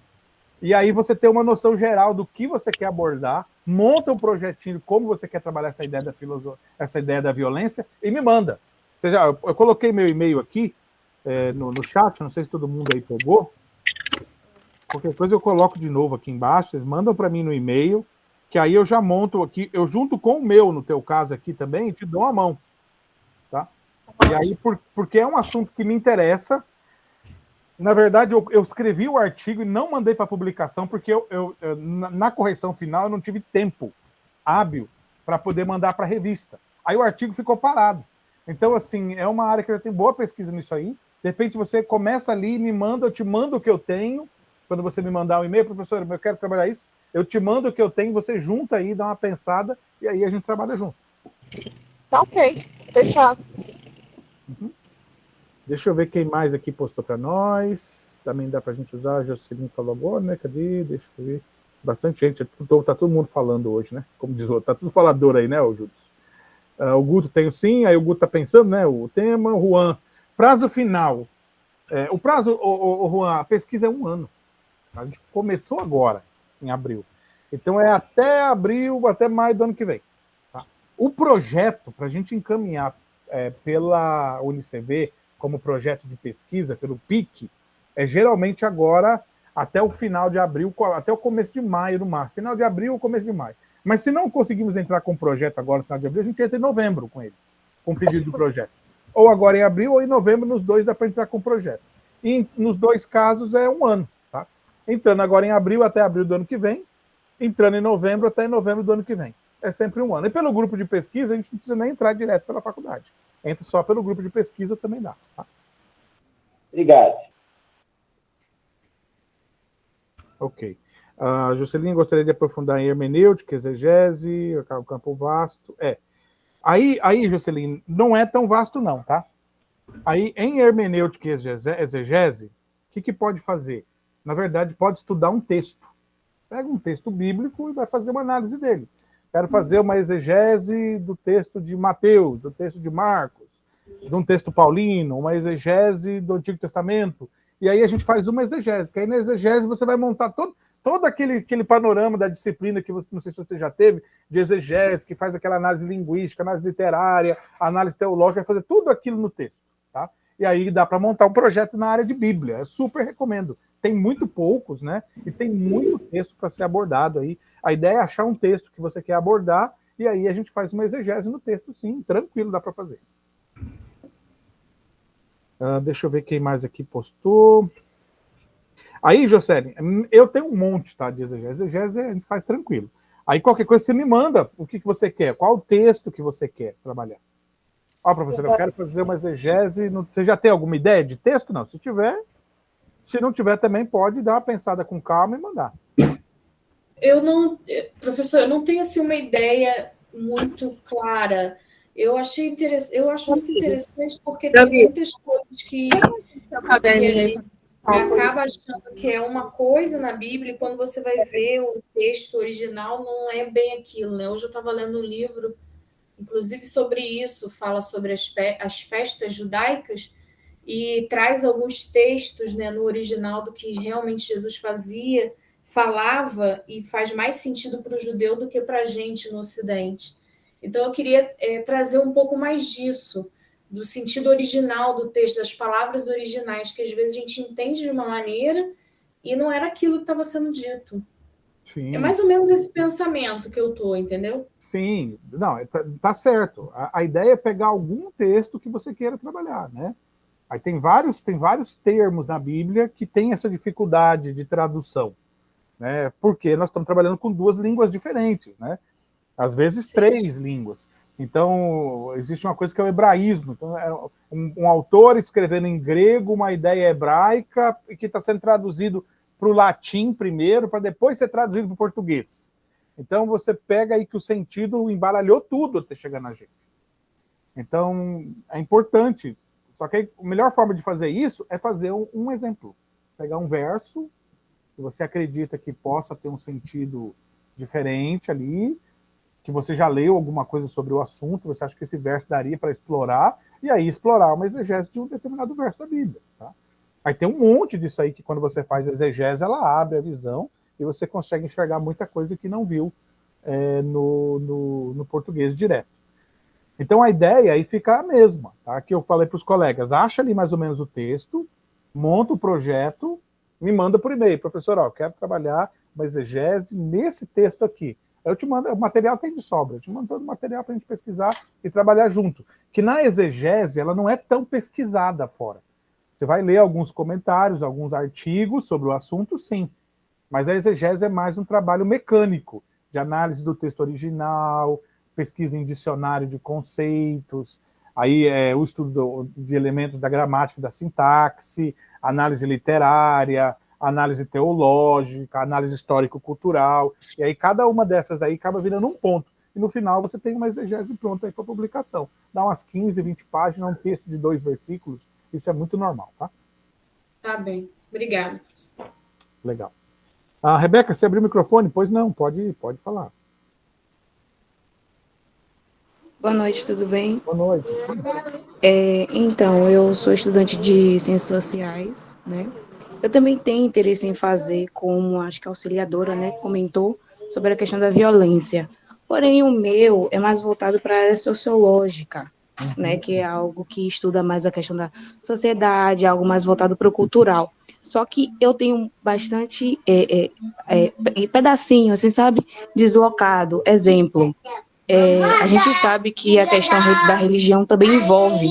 E aí você tem uma noção geral do que você quer abordar, monta um projetinho, como você quer trabalhar essa ideia da essa ideia da violência, e me manda. Eu coloquei meu e-mail aqui no chat, não sei se todo mundo aí pegou. Qualquer coisa eu coloco de novo aqui embaixo, vocês mandam para mim no e-mail, que aí eu já monto aqui, eu junto com o meu, no teu caso aqui também, te dou uma mão. Tá? E aí, porque é um assunto que me interessa, Na verdade, eu escrevi o artigo e não mandei para publicação, porque na correção final eu não tive tempo hábil para poder mandar para a revista. Aí o artigo ficou parado. Então, assim, é uma área que eu tenho boa pesquisa nisso aí. De repente você começa ali e me manda, eu te mando o que eu tenho. Quando você me mandar um e-mail, professor, eu quero trabalhar isso, eu te mando o que eu tenho, você junta aí, dá uma pensada, e aí a gente trabalha junto. Tá ok, fechado. Deixa eu ver quem mais aqui postou para nós. Também dá para a gente usar. A Jocelyn falou agora, né? Cadê? Deixa eu ver. Bastante gente. Tá todo mundo falando hoje, né? Como diz o outro. Tá tudo falador aí, né, Júlio? O Guto tem o sim. Aí o Guto tá pensando, né? O tema. O Juan. Prazo final. O prazo, o Juan, a pesquisa é 1 ano. A gente começou agora, em abril. Então é até abril, até maio do ano que vem. Tá? O projeto, para a gente encaminhar pela UniCV, como projeto de pesquisa, pelo PIC, é geralmente agora até o final de abril, até o começo de maio, no máximo. Final de abril ou começo de maio. Mas se não conseguimos entrar com o projeto agora no final de abril, a gente entra em novembro com ele, com o pedido do projeto. Ou agora em abril ou em novembro, nos dois dá para entrar com o projeto. E nos dois casos é 1 ano. Tá? Entrando agora em abril até abril do ano que vem, entrando em novembro até novembro do ano que vem. É sempre 1 ano. E pelo grupo de pesquisa, a gente não precisa nem entrar direto pela faculdade. Entra só pelo grupo de pesquisa, também dá. Tá? Obrigado. Ok. Juscelino gostaria de aprofundar em hermenêutica, exegese, o campo vasto. Aí, Juscelino, não é tão vasto não, tá? Aí, em hermenêutica e exegese, o que pode fazer? Na verdade, pode estudar um texto. Pega um texto bíblico e vai fazer uma análise dele. Quero fazer uma exegese do texto de Mateus, do texto de Marcos, de um texto paulino, uma exegese do Antigo Testamento. E aí a gente faz uma exegese, que aí na exegese você vai montar todo aquele panorama da disciplina que você, não sei se você já teve, de exegese, que faz aquela análise linguística, análise literária, análise teológica, vai fazer tudo aquilo no texto. Tá? E aí dá para montar um projeto na área de Bíblia. Eu super recomendo. Tem muito poucos, né? E tem muito texto para ser abordado aí. A ideia é achar um texto que você quer abordar e aí a gente faz uma exegese no texto, sim, tranquilo, dá para fazer. Deixa eu ver quem mais aqui postou. Aí, Jocelyn, eu tenho um monte, tá, de exegese. Exegese a gente faz tranquilo. Aí qualquer coisa você me manda o que você quer, qual o texto que você quer trabalhar. Professor, eu quero fazer uma exegese. Você já tem alguma ideia de texto? Não. Se tiver, se não tiver, também pode dar uma pensada com calma e mandar. Professor, eu não tenho assim uma ideia muito clara. Eu acho muito interessante porque tem muitas coisas que a gente acaba achando que é uma coisa na Bíblia e quando você vai ver o texto original não é bem aquilo, né? Hoje eu estava lendo um livro, inclusive sobre isso, fala sobre as festas judaicas e traz alguns textos, né, no original do que realmente Jesus fazia, falava e faz mais sentido para o judeu do que para a gente no Ocidente. Então, eu queria trazer um pouco mais disso, do sentido original do texto, das palavras originais, que às vezes a gente entende de uma maneira e não era aquilo que estava sendo dito. Sim. É mais ou menos esse pensamento que eu estou, entendeu? Sim, não, tá certo. A ideia é pegar algum texto que você queira trabalhar, né? Aí tem vários termos na Bíblia que tem essa dificuldade de tradução, né? Porque nós estamos trabalhando com 2 línguas diferentes, né? Às vezes 3 línguas. Então, existe uma coisa que é o hebraísmo. Então, é um autor escrevendo em grego uma ideia hebraica e que está sendo traduzido para o latim primeiro, para depois ser traduzido para o português. Então, você pega aí que o sentido embaralhou tudo até chegar na gente. Então, é importante. Só que a melhor forma de fazer isso é fazer um exemplo. Pegar um verso que você acredita que possa ter um sentido diferente ali, que você já leu alguma coisa sobre o assunto, você acha que esse verso daria para explorar, e aí explorar uma exegese de um determinado verso da Bíblia. Tá? Aí tem um monte disso aí que quando você faz exegese, ela abre a visão e você consegue enxergar muita coisa que não viu no português direto. Então a ideia aí fica a mesma, tá? Que eu falei para os colegas, acha ali mais ou menos o texto, monta o projeto, me manda por e-mail, professor, eu quero trabalhar uma exegese nesse texto aqui. Eu te mando, o material tem de sobra, eu te mando todo o material para a gente pesquisar e trabalhar junto. Que na exegese ela não é tão pesquisada fora. Você vai ler alguns comentários, alguns artigos sobre o assunto, sim. Mas a exegese é mais um trabalho mecânico, de análise do texto original, pesquisa em dicionário de conceitos, aí o estudo de elementos da gramática e da sintaxe, análise literária, análise teológica, análise histórico-cultural, e aí cada uma dessas aí acaba virando um ponto. E no final você tem uma exegese pronta aí para publicação. Dá umas 15, 20 páginas, um texto de 2 versículos, isso é muito normal, tá? Tá bem, obrigada. Legal. Rebeca, você abriu o microfone? Pois não, pode falar. Boa noite, tudo bem? Boa noite. Então, eu sou estudante de Ciências Sociais, né? Eu também tenho interesse em fazer, como acho que a auxiliadora, né, comentou, sobre a questão da violência. Porém, o meu é mais voltado para a área sociológica, né, que é algo que estuda mais a questão da sociedade, algo mais voltado para o cultural. Só que eu tenho bastante pedacinho, assim, sabe, deslocado. Exemplo, a gente sabe que a questão da religião também envolve,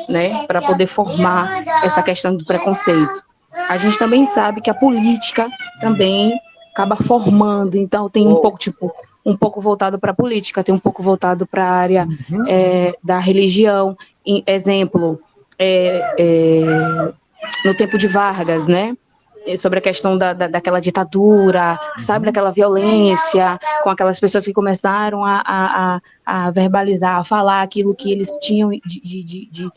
né, para poder formar essa questão do preconceito. A gente também sabe que a política também acaba formando, então tem um pouco, um pouco voltado para a política, tem um pouco voltado para a área da religião. Exemplo, no tempo de Vargas, né? Sobre a questão daquela ditadura, sabe, daquela violência, com aquelas pessoas que começaram a verbalizar, a falar aquilo que eles tinham de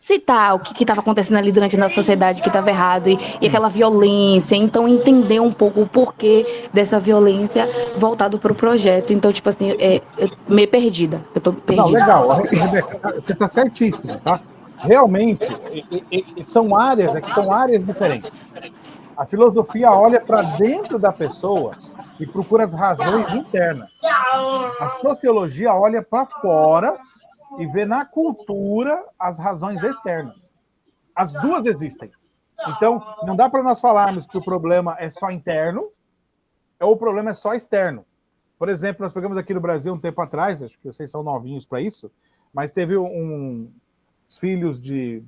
citar o que estava acontecendo ali durante na sociedade que estava errado, e aquela violência. Então, entender um pouco o porquê dessa violência voltado para o projeto. Então, tipo assim, eu meio perdida. Eu tô perdida. Não, legal, Rebeca, você está certíssima, tá? Realmente, são áreas diferentes. A filosofia olha para dentro da pessoa e procura as razões internas. A sociologia olha para fora e vê na cultura as razões externas. As duas existem. Então, não dá para nós falarmos que o problema é só interno ou o problema é só externo. Por exemplo, nós pegamos aqui no Brasil um tempo atrás, acho que vocês são novinhos para isso, mas teve os filhos de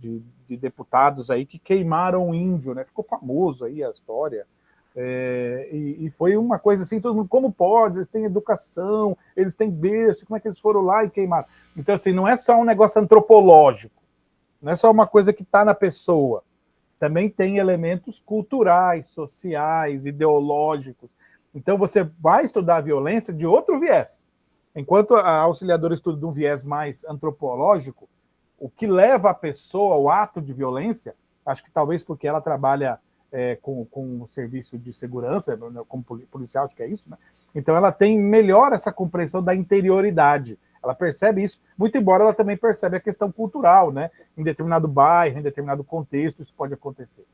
deputados aí que queimaram o índio, né? Ficou famoso aí a história. E foi uma coisa assim, todo mundo, como pode? Eles têm educação, eles têm berço, como é que eles foram lá e queimaram? Então, assim, não é só um negócio antropológico, não é só uma coisa que está na pessoa, também tem elementos culturais, sociais, ideológicos. Então, você vai estudar a violência de outro viés. Enquanto a auxiliadora estuda de um viés mais antropológico, o que leva a pessoa ao ato de violência, acho que talvez porque ela trabalha com o serviço de segurança, como policial, acho que é isso, né? Então ela tem melhor essa compreensão da interioridade. Ela percebe isso, muito embora ela também percebe a questão cultural, né? Em determinado bairro, em determinado contexto, isso pode acontecer.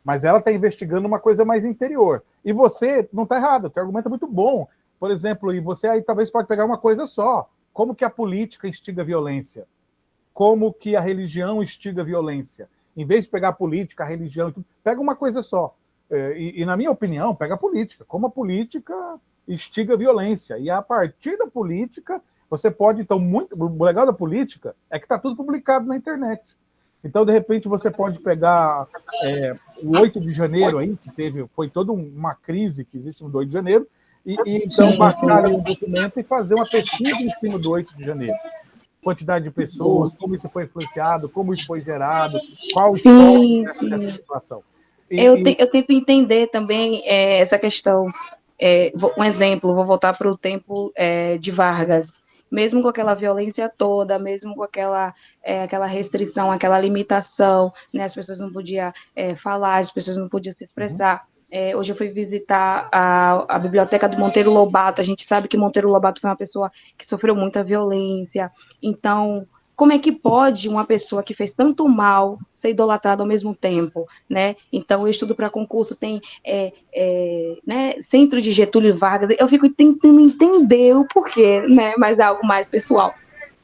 Mas ela está investigando uma coisa mais interior. E você não está errado, o teu argumento é muito bom. Por exemplo, e você aí talvez pode pegar uma coisa só. Como que a política instiga a violência? Como que a religião instiga a violência? Em vez de pegar a política, a religião, pega uma coisa só. E na minha opinião, pega a política. Como a política instiga a violência. E a partir da política, você pode, então, o legal da política é que está tudo publicado na internet. Então, de repente, você pode pegar o 8 de janeiro, aí, que foi toda uma crise que existe no 8 de janeiro, e então baixar ali um documento e fazer uma pesquisa em cima do 8 de janeiro. Quantidade de pessoas, como isso foi influenciado, como isso foi gerado, qual o histórico dessa situação. Eu tento entender também essa questão. Um exemplo, vou voltar para o tempo de Vargas. Mesmo com aquela violência toda, mesmo com aquela restrição, aquela limitação, né, as pessoas não podiam falar, as pessoas não podiam se expressar. Hoje eu fui visitar a biblioteca do Monteiro Lobato. A gente sabe que Monteiro Lobato foi uma pessoa que sofreu muita violência. Então, como é que pode uma pessoa que fez tanto mal ser idolatrada ao mesmo tempo, né? Então, eu estudo para concurso, tem né, Centro de Getúlio Vargas. Eu fico tentando entender o porquê, né? Mas é algo mais pessoal.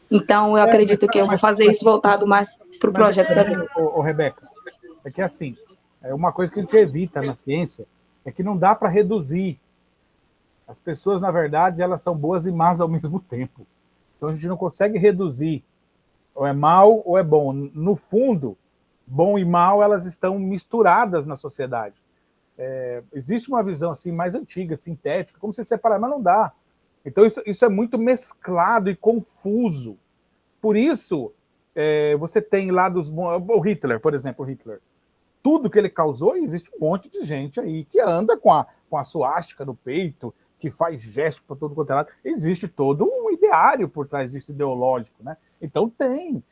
Então, eu acredito que eu vou fazer isso voltado mais para o projeto também. Rebeca, é que assim, uma coisa que a gente evita na ciência é que não dá para reduzir. As pessoas, na verdade, elas são boas e más ao mesmo tempo. Então, a gente não consegue reduzir. Ou é mal ou é bom. No fundo, bom e mal, elas estão misturadas na sociedade. Existe uma visão assim mais antiga, sintética, como se separar, mas não dá. Então isso é muito mesclado e confuso. Por isso, você tem lá o Hitler, por exemplo, o Hitler. Tudo que ele causou, existe um monte de gente aí que anda com a suástica no peito, que faz gesto para todo quanto é lado. Existe todo um ideário por trás disso ideológico, né? Então tem,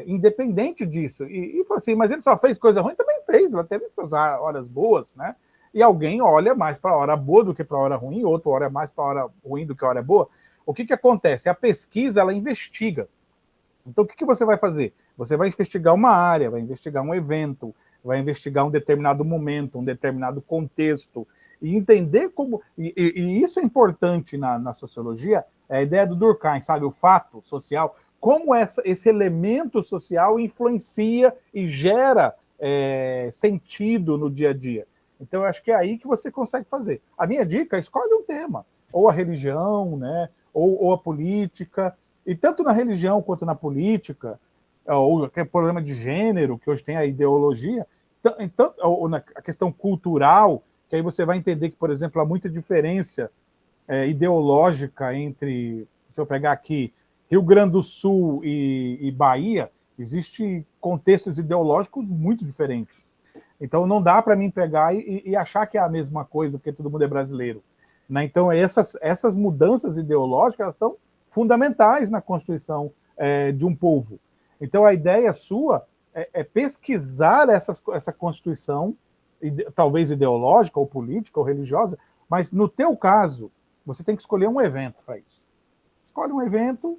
independente disso. E assim, mas ele só fez coisa ruim? Também fez, ela teve suas horas boas, né? E alguém olha mais para a hora boa do que para a hora ruim, outro olha mais para a hora ruim do que a hora boa. O que acontece? A pesquisa, ela investiga. Então, o que você vai fazer? Você vai investigar uma área, vai investigar um evento, vai investigar um determinado momento, um determinado contexto, e entender como... E isso é importante na sociologia, é a ideia do Durkheim, sabe? O fato social, como esse elemento social influencia e gera sentido no dia a dia. Então, eu acho que é aí que você consegue fazer. A minha dica, escolhe um tema, ou a religião, né? ou a política, e tanto na religião quanto na política, ou o problema de gênero, que hoje tem a ideologia, então, ou na questão cultural, que aí você vai entender que, por exemplo, há muita diferença ideológica entre, se eu pegar aqui, Rio Grande do Sul e Bahia, existem contextos ideológicos muito diferentes. Então, não dá para mim pegar e achar que é a mesma coisa, porque todo mundo é brasileiro. Né? Então, essas mudanças ideológicas são fundamentais na constituição de um povo. Então, a ideia sua é pesquisar essa constituição, talvez ideológica, ou política, ou religiosa, mas, no teu caso, você tem que escolher um evento para isso. Escolhe um evento,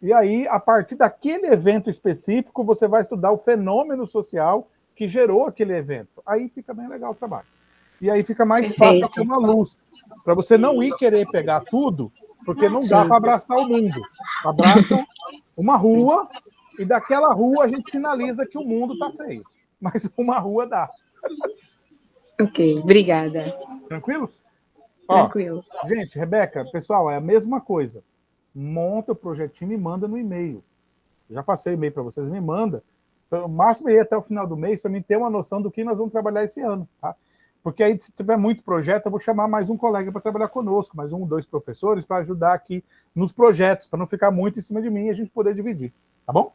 e aí, a partir daquele evento específico, você vai estudar o fenômeno social que gerou aquele evento. Aí fica bem legal o trabalho. E aí fica mais fácil ter uma luz, para você não ir querer pegar tudo, porque não dá para abraçar o mundo. Abraça uma rua, e daquela rua a gente sinaliza que o mundo está feio. Mas uma rua dá. Ok, obrigada. Tranquilo? Tranquilo. Gente, Rebeca, pessoal, é a mesma coisa. Monta o projetinho e manda no e-mail. Já passei o e-mail para vocês, me manda. O máximo aí até o final do mês, para mim ter uma noção do que nós vamos trabalhar esse ano, tá? Porque aí, se tiver muito projeto, eu vou chamar mais um colega para trabalhar conosco, mais 1, 2 professores, para ajudar aqui nos projetos, para não ficar muito em cima de mim e a gente poder dividir, tá bom?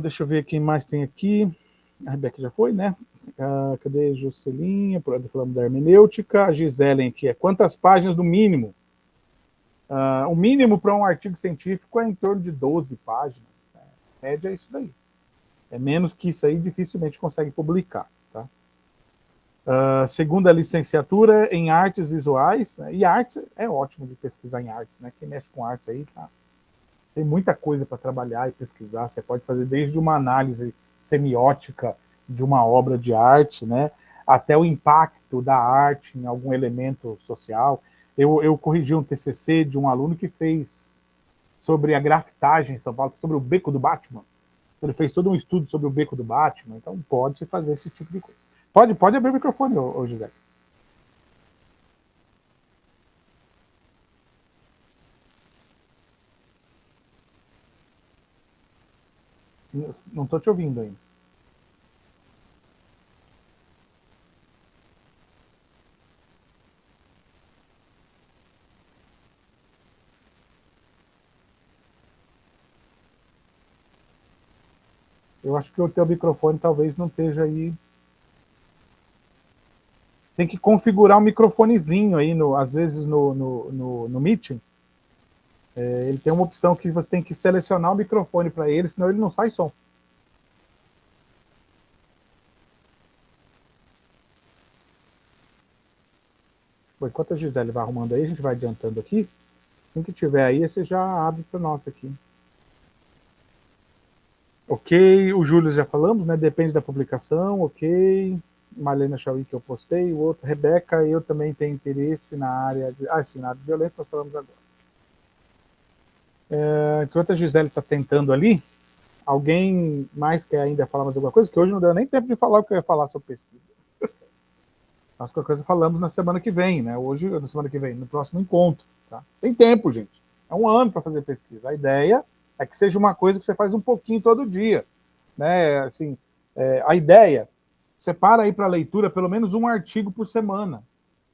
Deixa eu ver quem mais tem aqui. A Rebeca já foi, né? Cadê a Jocelinha? Falamos da hermenêutica. A Gisele aqui quantas páginas no mínimo? O mínimo para um artigo científico é em torno de 12 páginas. Né? A média é isso daí. É menos que isso aí, dificilmente consegue publicar. Tá? Segunda licenciatura em artes visuais. E artes é ótimo de pesquisar em artes. Né? Quem mexe com artes aí, tá? Tem muita coisa para trabalhar e pesquisar. Você pode fazer desde uma análise semiótica de uma obra de arte, né, até o impacto da arte em algum elemento social. Eu corrigi um TCC de um aluno que fez sobre a grafitagem em São Paulo, sobre o Beco do Batman. Ele fez todo um estudo sobre o Beco do Batman, então pode-se fazer esse tipo de coisa. Pode abrir o microfone, ô José. Não estou te ouvindo ainda. Eu acho que o teu microfone talvez não esteja aí. Tem que configurar um microfonezinho aí, às vezes no Meeting. Ele tem uma opção que você tem que selecionar o microfone para ele, senão ele não sai som. Enquanto a Gisele vai arrumando aí, a gente vai adiantando aqui. Assim que tiver aí, você já abre para nós aqui. Ok, o Júlio já falamos, né? Depende da publicação, ok. Marlena Chauí, que eu postei. O outro, Rebeca, eu também tenho interesse na área de... sim, na área de violência, nós falamos agora. Enquanto a Gisele está tentando ali, alguém mais quer ainda falar mais alguma coisa? Que hoje não deu nem tempo de falar o que eu ia falar sobre pesquisa. Nós qualquer coisa falamos na semana que vem, né? Hoje, na semana que vem, no próximo encontro. Tá? Tem tempo, gente. É 1 ano para fazer pesquisa. A ideia é que seja uma coisa que você faz um pouquinho todo dia. né? Assim, a ideia, separa aí para leitura pelo menos um artigo por semana.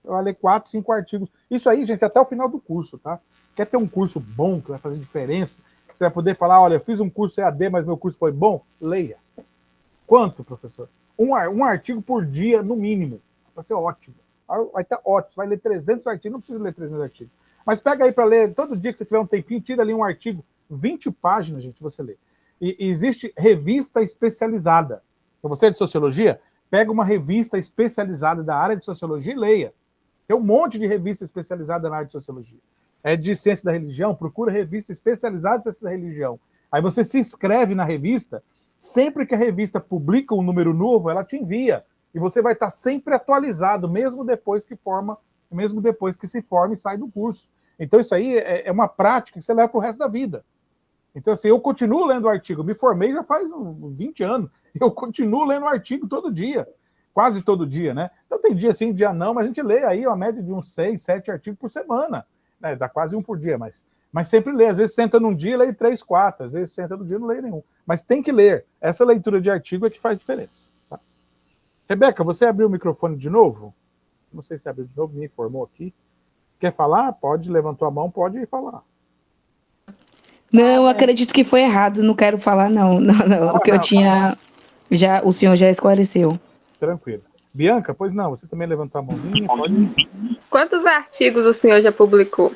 Eu vou ler 4, 5 artigos. Isso aí, gente, até o final do curso, tá? Quer ter um curso bom, que vai fazer diferença? Você vai poder falar, olha, eu fiz um curso EAD, mas meu curso foi bom? Leia. Quanto, professor? Um artigo por dia, no mínimo. Vai ser ótimo. Vai estar ótimo. Você vai ler 300 artigos, não precisa ler 300 artigos. Mas pega aí para ler, todo dia que você tiver um tempinho, tira ali um artigo, 20 páginas, gente, você lê. E existe revista especializada. Então, você é de sociologia, pega uma revista especializada da área de sociologia e leia. Tem um monte de revista especializada na área de sociologia. É de ciência da religião, procura revista especializada em ciência da religião. Aí você se inscreve na revista, sempre que a revista publica um número novo, ela te envia. E você vai estar sempre atualizado, mesmo depois que se forma e sai do curso. Então, isso aí é uma prática que você leva para o resto da vida. Então, assim, eu continuo lendo o artigo. Me formei já faz 20 anos. Eu continuo lendo o artigo todo dia. Quase todo dia, né? Então, tem dia sim, dia não, mas a gente lê aí uma média de uns 6, 7 artigos por semana. Né? Dá quase um por dia, mas sempre lê. Às vezes senta num dia e lê 3, 4. Às vezes senta no dia e não lê nenhum. Mas tem que ler. Essa leitura de artigo é que faz diferença. Tá? Rebeca, você abriu o microfone de novo? Não sei se abriu de novo, me informou aqui. Quer falar? Pode, levantou a mão, pode falar. Não, acredito que foi errado, não quero falar, não. O que eu tinha, o senhor já esclareceu. Tranquilo. Bianca, pois não, você também levantou a mãozinha, pode... Quantos artigos o senhor já publicou?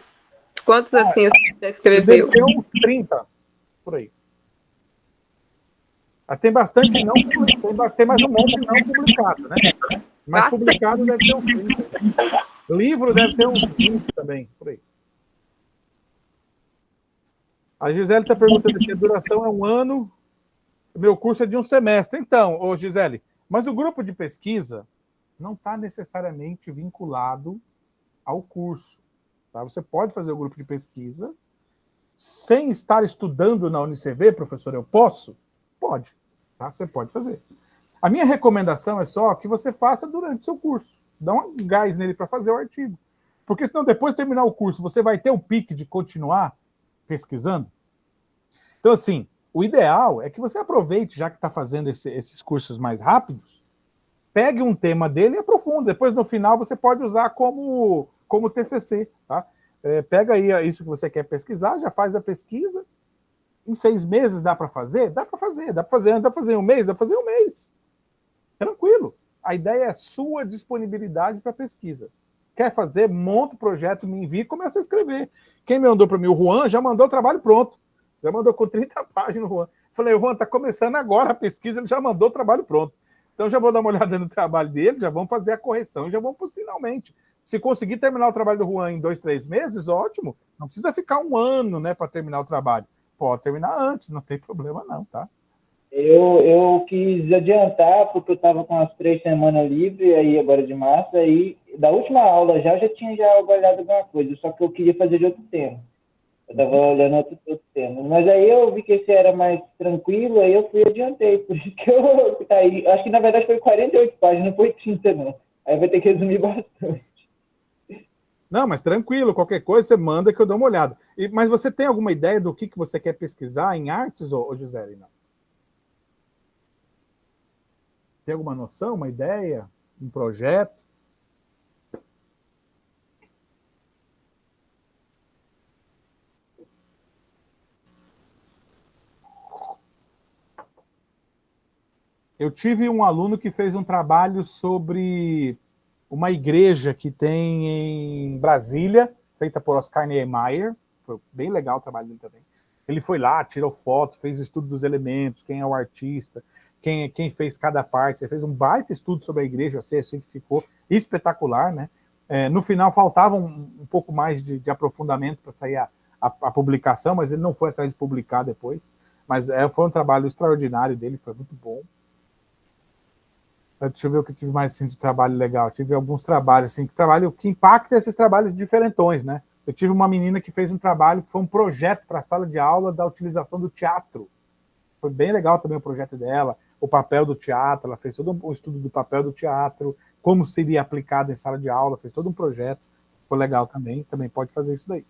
Quantos, assim, o senhor já escreveu? Deve ter uns 30, por aí. Tem bastante não publicado, tem mais um monte não publicado, né? Mas publicado deve ter uns 30. Livro deve ter uns 20 também, por aí. A Gisele está perguntando aqui, a duração é 1 ano, o meu curso é de 1 semestre. Então, ô Gisele, mas o grupo de pesquisa não está necessariamente vinculado ao curso. Tá? Você pode fazer o grupo de pesquisa sem estar estudando na UniCV, professor, eu posso? Pode, tá? Você pode fazer. A minha recomendação é só que você faça durante o seu curso. Dá um gás nele para fazer o artigo. Porque senão, depois de terminar o curso, você vai ter o pique de continuar pesquisando. Então, assim, o ideal é que você aproveite, já que está fazendo esses cursos mais rápidos, pegue um tema dele e aprofunde. Depois, no final, você pode usar como TCC, tá? Pega aí isso que você quer pesquisar, já faz a pesquisa. Em 6 meses dá para fazer? Dá para fazer. Dá para fazer em 1 mês? Dá para fazer em 1 mês. Tranquilo. A ideia é a sua disponibilidade para pesquisa. Quer fazer? Monta o projeto, me envia e começa a escrever. Quem me mandou para mim, o Juan, já mandou o trabalho pronto. Já mandou com 30 páginas o Juan. Falei, Juan, está começando agora a pesquisa, ele já mandou o trabalho pronto. Então já vou dar uma olhada no trabalho dele, já vamos fazer a correção e já vamos para finalmente. Se conseguir terminar o trabalho do Juan em 2, 3 meses, ótimo. Não precisa ficar 1 ano, né, para terminar o trabalho. Pode terminar antes, não tem problema não, tá? Eu quis adiantar, porque eu estava com as 3 semanas livres, aí agora de março, aí da última aula já tinha olhado alguma coisa, só que eu queria fazer de outro tema. Eu estava olhando outro tema. Mas aí eu vi que esse era mais tranquilo, aí eu adiantei. Por isso que aí, acho que na verdade foi 48 páginas, não foi 30 não. Aí vai ter que resumir bastante. Não, mas tranquilo, qualquer coisa você manda que eu dou uma olhada. Mas você tem alguma ideia do que você quer pesquisar em artes, ou Gisele? Não? Tem alguma noção, uma ideia, um projeto? Eu tive um aluno que fez um trabalho sobre uma igreja que tem em Brasília, feita por Oscar Niemeyer. Foi bem legal o trabalho dele também. Ele foi lá, tirou foto, fez estudo dos elementos, quem é o artista, quem fez cada parte. Ele fez um baita estudo sobre a igreja, assim que ficou espetacular, né? No final faltava um pouco mais de aprofundamento para sair a publicação, mas ele não foi atrás de publicar depois. Mas foi um trabalho extraordinário dele, foi muito bom. Deixa eu ver o que tive mais assim, de trabalho legal. Tive alguns trabalhos assim, que impactam esses trabalhos diferentões, né? Eu tive uma menina que fez um trabalho que foi um projeto para a sala de aula da utilização do teatro. Foi bem legal também o projeto dela, o papel do teatro, ela fez todo um estudo do papel do teatro, como seria aplicado em sala de aula, fez todo um projeto. Foi legal também pode fazer isso daí.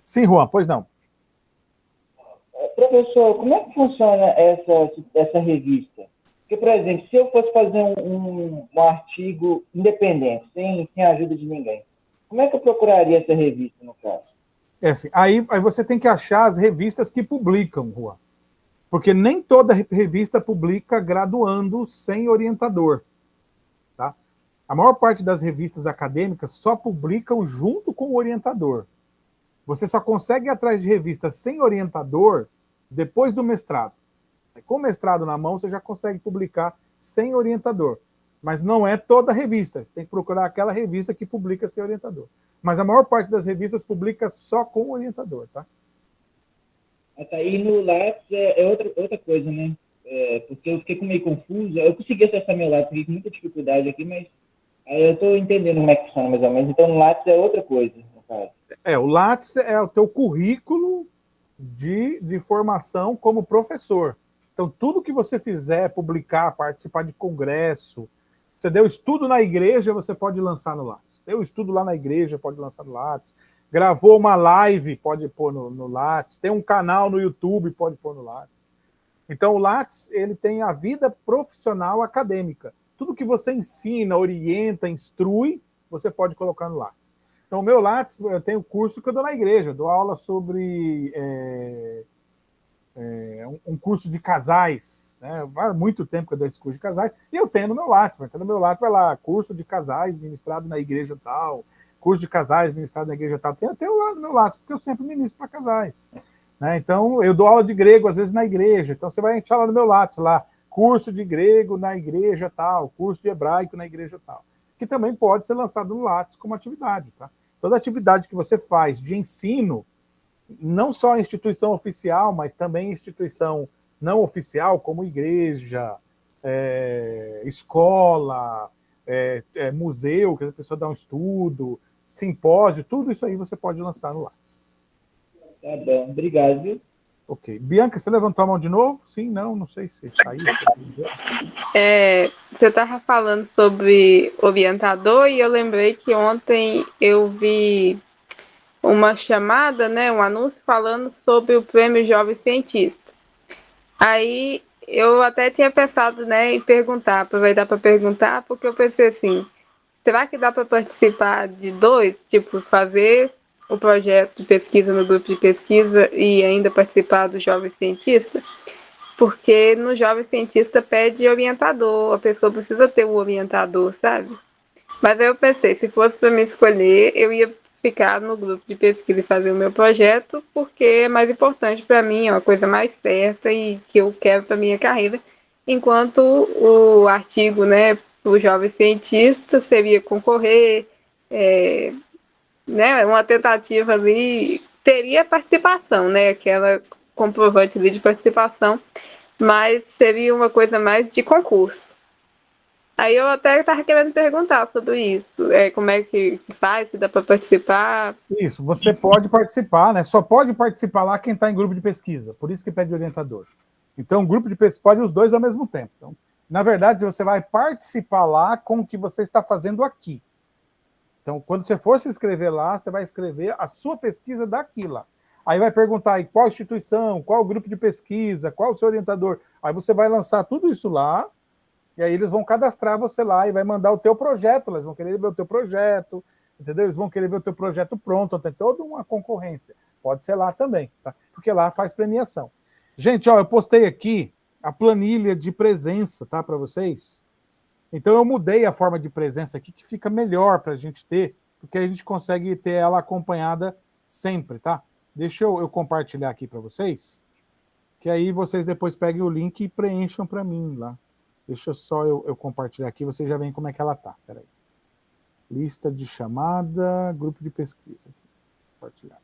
Sim, Juan, pois não. Professor, como é que funciona essa revista? Porque, por exemplo, se eu fosse fazer um artigo independente, sem a ajuda de ninguém, como é que eu procuraria essa revista, no caso? Assim, aí você tem que achar as revistas que publicam, Juan. Porque nem toda revista publica graduando sem orientador. Tá? A maior parte das revistas acadêmicas só publicam junto com o orientador. Você só consegue ir atrás de revistas sem orientador depois do mestrado. Com o mestrado na mão, você já consegue publicar sem orientador. Mas não é toda revista. Você tem que procurar aquela revista que publica sem orientador. Mas a maior parte das revistas publica só com o orientador, tá? Aí no Lattes é outra coisa, né? Porque eu fiquei meio confuso. Eu consegui acessar meu Lattes, fiquei com muita dificuldade aqui, mas aí eu estou entendendo como é que funciona mais ou menos. Então no Lattes é outra coisa, no caso. O Lattes é o teu currículo de formação como professor. Então, tudo que você fizer, publicar, participar de congresso, você deu estudo na igreja, você pode lançar no Lattes. Deu estudo lá na igreja, pode lançar no Lattes. Gravou uma live, pode pôr no Lattes. Tem um canal no YouTube, pode pôr no Lattes. Então, o Lattes, ele tem a vida profissional acadêmica. Tudo que você ensina, orienta, instrui, você pode colocar no Lattes. Então, o meu Lattes, eu tenho curso que eu dou na igreja. Eu dou aula sobre um curso de casais. Né? Há muito tempo que eu dou esse curso de casais. E eu tenho no meu Lattes. Então, no meu Lattes vai lá, curso de casais ministrado na igreja tal, curso de casais ministrado na igreja tal. Tem até o meu Lattes, porque eu sempre ministro para casais. Né? Então, eu dou aula de grego, às vezes, na igreja. Então, você vai entrar lá no meu Lattes, lá, curso de grego na igreja tal, curso de hebraico na igreja tal. Que também pode ser lançado no Lattes como atividade, tá? Toda atividade que você faz de ensino, não só a instituição oficial, mas também instituição não oficial, como igreja, escola, museu, que a pessoa dá um estudo, simpósio, tudo isso aí você pode lançar no Lattes. Tá bom, obrigado, viu? Ok. Bianca, você levantou a mão de novo? Sim, não sei se saiu. Você estava falando sobre orientador e eu lembrei que ontem eu vi uma chamada, né, um anúncio falando sobre o Prêmio Jovem Cientista. Aí eu até tinha pensado, né, em aproveitar para perguntar, porque eu pensei assim, será que dá para participar de dois? Tipo, fazer o projeto de pesquisa no grupo de pesquisa e ainda participar do Jovem Cientista? Porque no Jovem Cientista pede orientador, a pessoa precisa ter um orientador, sabe? Mas aí eu pensei, se fosse para me escolher, eu ia ficar no grupo de pesquisa e fazer o meu projeto, porque é mais importante para mim, é uma coisa mais certa e que eu quero para minha carreira, enquanto o artigo, né, o Jovem Cientista seria concorrer, né, uma tentativa ali, teria participação, né, aquela comprovante ali de participação, mas seria uma coisa mais de concurso. Aí eu até estava querendo perguntar sobre isso, como é que faz, se dá para participar. Isso, você pode participar, né? Só pode participar lá quem está em grupo de pesquisa, por isso que pede orientador. Então, grupo de pesquisa pode os dois ao mesmo tempo. Então, na verdade, você vai participar lá com o que você está fazendo aqui. Então, quando você for se inscrever lá, você vai escrever a sua pesquisa daqui lá. Aí vai perguntar aí qual instituição, qual grupo de pesquisa, qual o seu orientador. Aí você vai lançar tudo isso lá, e aí eles vão cadastrar você lá e vai mandar o teu projeto, eles vão querer ver o teu projeto, entendeu? Eles vão querer ver o teu projeto pronto, tem toda uma concorrência. Pode ser lá também, tá? Porque lá faz premiação. Gente, ó, eu postei aqui a planilha de presença, tá, para vocês. Então eu mudei a forma de presença aqui, que fica melhor para a gente ter, porque a gente consegue ter ela acompanhada sempre, tá? Deixa eu compartilhar aqui para vocês, que aí vocês depois peguem o link e preencham para mim lá. Deixa só eu compartilhar aqui, vocês já veem como é que ela tá. Peraí. Lista de chamada, grupo de pesquisa. Compartilhar.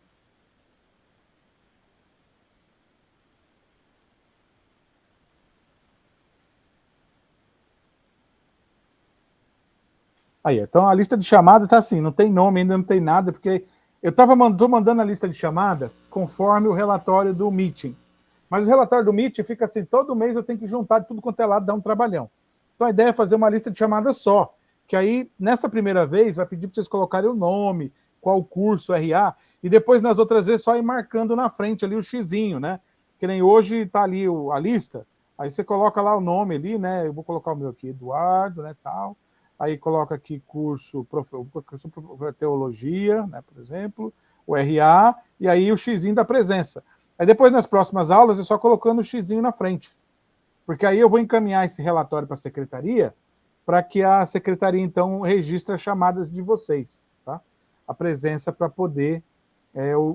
Aí, então a lista de chamada tá assim, não tem nome, ainda não tem nada, porque eu tô mandando a lista de chamada conforme o relatório do meeting. Mas o relatório do Meet fica assim, todo mês eu tenho que juntar de tudo quanto é lado, dar um trabalhão. Então a ideia é fazer uma lista de chamadas só, que aí, nessa primeira vez, vai pedir para vocês colocarem o nome, qual curso, RA, e depois nas outras vezes só ir marcando na frente ali o xizinho, né? Que nem hoje está ali a lista, aí você coloca lá o nome ali, né? Eu vou colocar o meu aqui, Eduardo, né, tal. Aí coloca aqui curso teologia, né, por exemplo, o RA, e aí o xizinho da presença. Aí depois, nas próximas aulas, é só colocando o xizinho na frente. Porque aí eu vou encaminhar esse relatório para a secretaria, para que a secretaria, então, registre as chamadas de vocês, tá? A presença para poder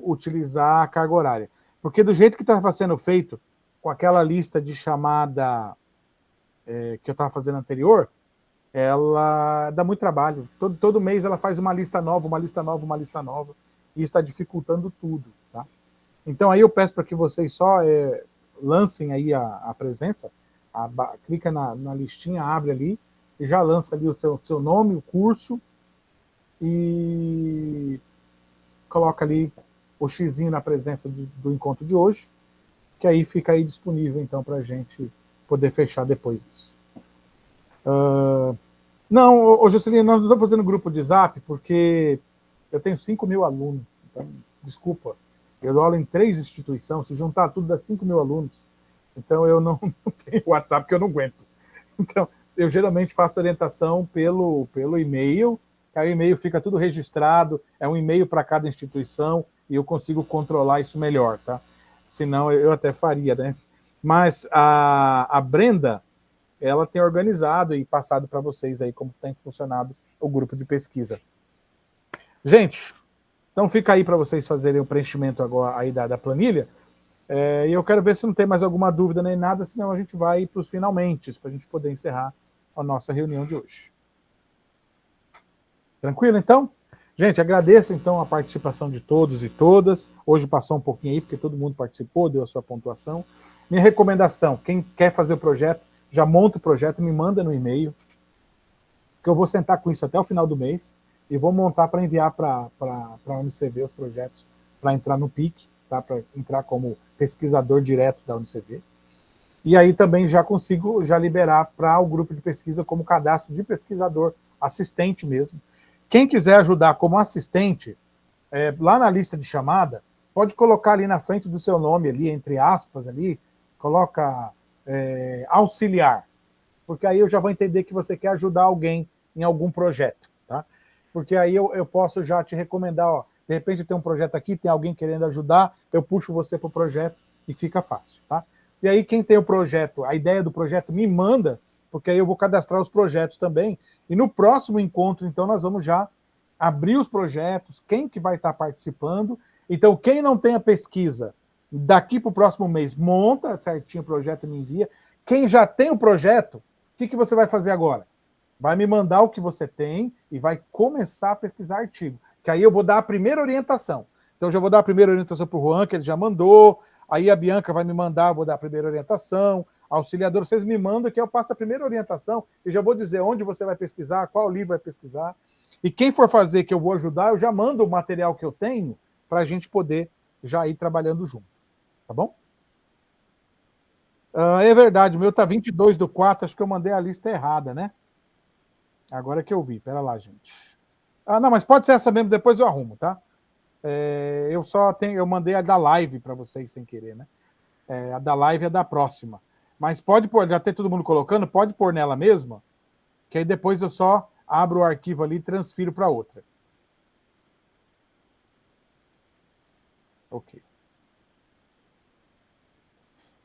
utilizar a carga horária. Porque do jeito que estava sendo feito, com aquela lista de chamada que eu estava fazendo anterior, ela dá muito trabalho. Todo mês ela faz uma lista nova, uma lista nova, uma lista nova, e está dificultando tudo, tá? Então aí eu peço para que vocês só lancem aí a presença, clica na listinha, abre ali, e já lança ali o seu nome, o curso, e coloca ali o xizinho na presença do encontro de hoje, que aí fica aí disponível, então, para a gente poder fechar depois disso. Não, Juscelino, nós não estamos fazendo grupo de Zap, porque eu tenho 5.000 alunos, então, desculpa, eu dou aula em 3 instituições, se juntar tudo dá 5.000 alunos, então eu não tenho WhatsApp, que eu não aguento. Então, eu geralmente faço orientação pelo e-mail, que aí o e-mail fica tudo registrado, é um e-mail para cada instituição, e eu consigo controlar isso melhor, tá? Senão eu até faria, né? Mas a Brenda, ela tem organizado e passado para vocês aí como tem funcionado o grupo de pesquisa. Gente, então fica aí para vocês fazerem o preenchimento agora aí da planilha, e eu quero ver se não tem mais alguma dúvida nem nada, senão a gente vai para os finalmente, para a gente poder encerrar a nossa reunião de hoje. Tranquilo, então? Gente, agradeço, então, a participação de todos e todas. Hoje passou um pouquinho aí, porque todo mundo participou, deu a sua pontuação. Minha recomendação, quem quer fazer o projeto, já monta o projeto, me manda no e-mail, que eu vou sentar com isso até o final do mês, e vou montar para enviar para a UniCV os projetos, para entrar no PIC, tá? Para entrar como pesquisador direto da UniCV. E aí também já consigo liberar para o grupo de pesquisa como cadastro de pesquisador, assistente mesmo. Quem quiser ajudar como assistente, lá na lista de chamada, pode colocar ali na frente do seu nome, ali, entre aspas, ali, coloca auxiliar, porque aí eu já vou entender que você quer ajudar alguém em algum projeto, tá? Porque aí eu posso já te recomendar, ó, de repente tem um projeto aqui, tem alguém querendo ajudar, eu puxo você para o projeto e fica fácil, tá? E aí quem tem o projeto, a ideia do projeto, me manda, porque aí eu vou cadastrar os projetos também, e no próximo encontro, então, nós vamos já abrir os projetos, quem que vai estar participando. Então, quem não tem a pesquisa, daqui para o próximo mês, monta certinho o projeto e me envia. Quem já tem o projeto, o que você vai fazer agora? Vai me mandar o que você tem e vai começar a pesquisar artigo, que aí eu vou dar a primeira orientação. Então, eu já vou dar a primeira orientação para o Juan, que ele já mandou, aí a Bianca vai me mandar, eu vou dar a primeira orientação, auxiliador, vocês me mandam que eu passo a primeira orientação e já vou dizer onde você vai pesquisar, qual livro vai pesquisar. E quem for fazer que eu vou ajudar, eu já mando o material que eu tenho para a gente poder já ir trabalhando junto. Tá bom? É verdade, o meu tá 22/4, acho que eu mandei a lista errada, né? Agora que eu vi, pera lá, gente. Não, mas pode ser essa mesmo, depois eu arrumo, tá? Eu mandei a da live para vocês sem querer, né? A da live é da próxima. Mas pode pôr, já tem todo mundo colocando, pode pôr nela mesma, que aí depois eu só abro o arquivo ali e transfiro para outra. Ok.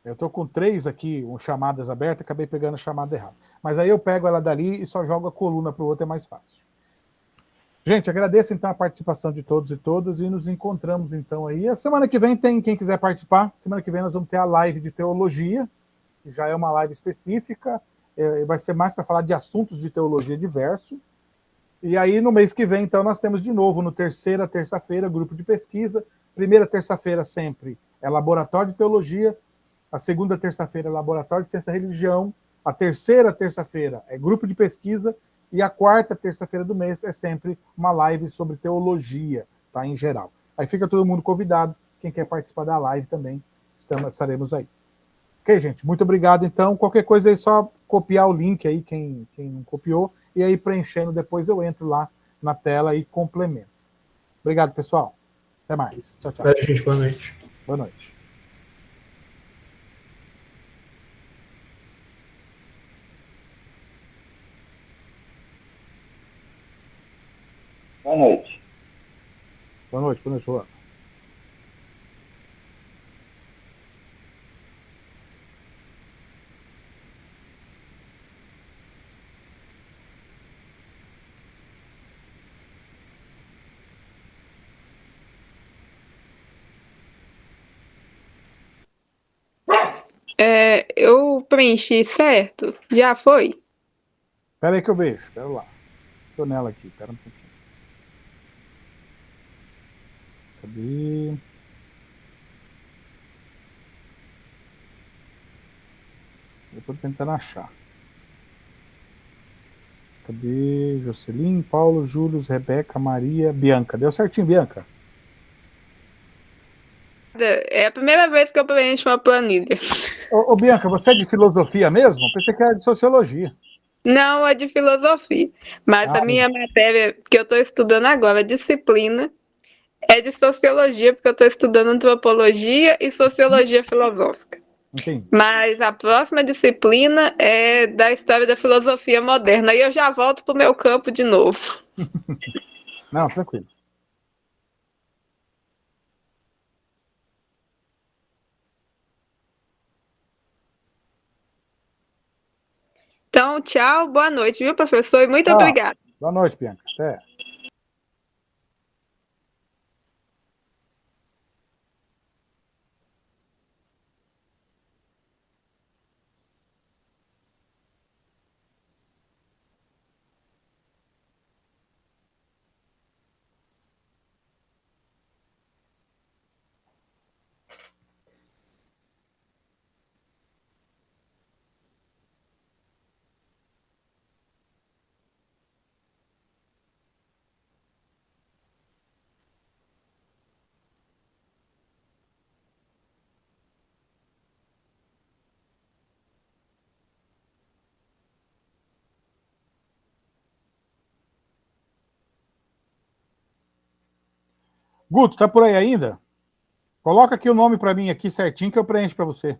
Eu estou com 3 aqui, chamadas abertas, acabei pegando a chamada errada. Mas aí eu pego ela dali e só jogo a coluna para o outro, é mais fácil. Gente, agradeço então a participação de todos e todas e nos encontramos então aí. A semana que vem tem quem quiser participar. Semana que vem nós vamos ter a live de teologia, que já é uma live específica, vai ser mais para falar de assuntos de teologia diverso. E aí no mês que vem então nós temos de novo, no terça-feira, grupo de pesquisa. Primeira terça-feira sempre é laboratório de teologia. A segunda terça-feira é laboratório de ciência da religião. A terceira terça-feira é grupo de pesquisa. E a quarta terça-feira do mês é sempre uma live sobre teologia, tá, em geral. Aí fica todo mundo convidado. Quem quer participar da live também, estaremos aí. Ok, gente? Muito obrigado, então. Qualquer coisa aí, só copiar o link aí, quem não copiou, e aí preenchendo, depois eu entro lá na tela e complemento. Obrigado, pessoal. Até mais. Tchau, tchau. Gente, boa noite. Boa noite. Boa noite. Boa noite, Joana. Eu preenchi certo? Já foi? Espera aí que eu vejo, espera lá. Estou nela aqui, espera um pouquinho. Cadê? Eu estou tentando achar. Cadê? Jocelyn, Paulo, Júlio, Rebeca, Maria, Bianca. Deu certinho, Bianca? É a primeira vez que eu preencho uma planilha. Ô, Bianca, você é de filosofia mesmo? Pensei que era de sociologia. Não é de filosofia, mas a minha matéria que eu estou estudando agora, a disciplina, é de sociologia, porque eu estou estudando antropologia e sociologia filosófica. Entendi. Mas a próxima disciplina é da história da filosofia moderna. Aí eu já volto para o meu campo de novo. Não, tranquilo. Então, tchau, boa noite, viu, professor? E muito obrigada. Boa noite, Bianca. Até. Guto, tá por aí ainda? Coloca aqui o nome para mim aqui certinho que eu preencho para você.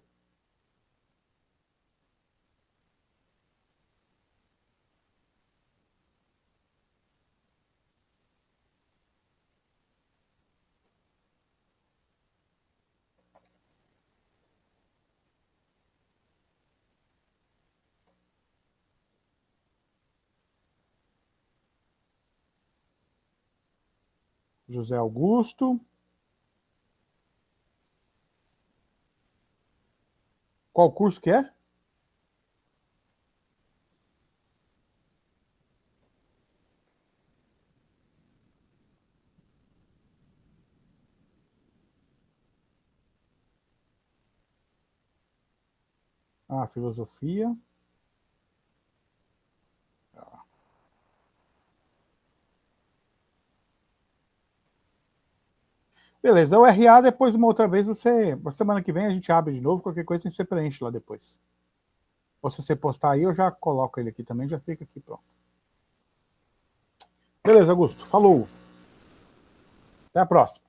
José Augusto. Qual curso que é? Ah, filosofia. Beleza, o RA depois uma outra vez semana que vem a gente abre de novo, qualquer coisa você preenche lá depois. Ou se você postar aí, eu já coloco ele aqui também, já fica aqui pronto. Beleza, Augusto, falou. Até a próxima.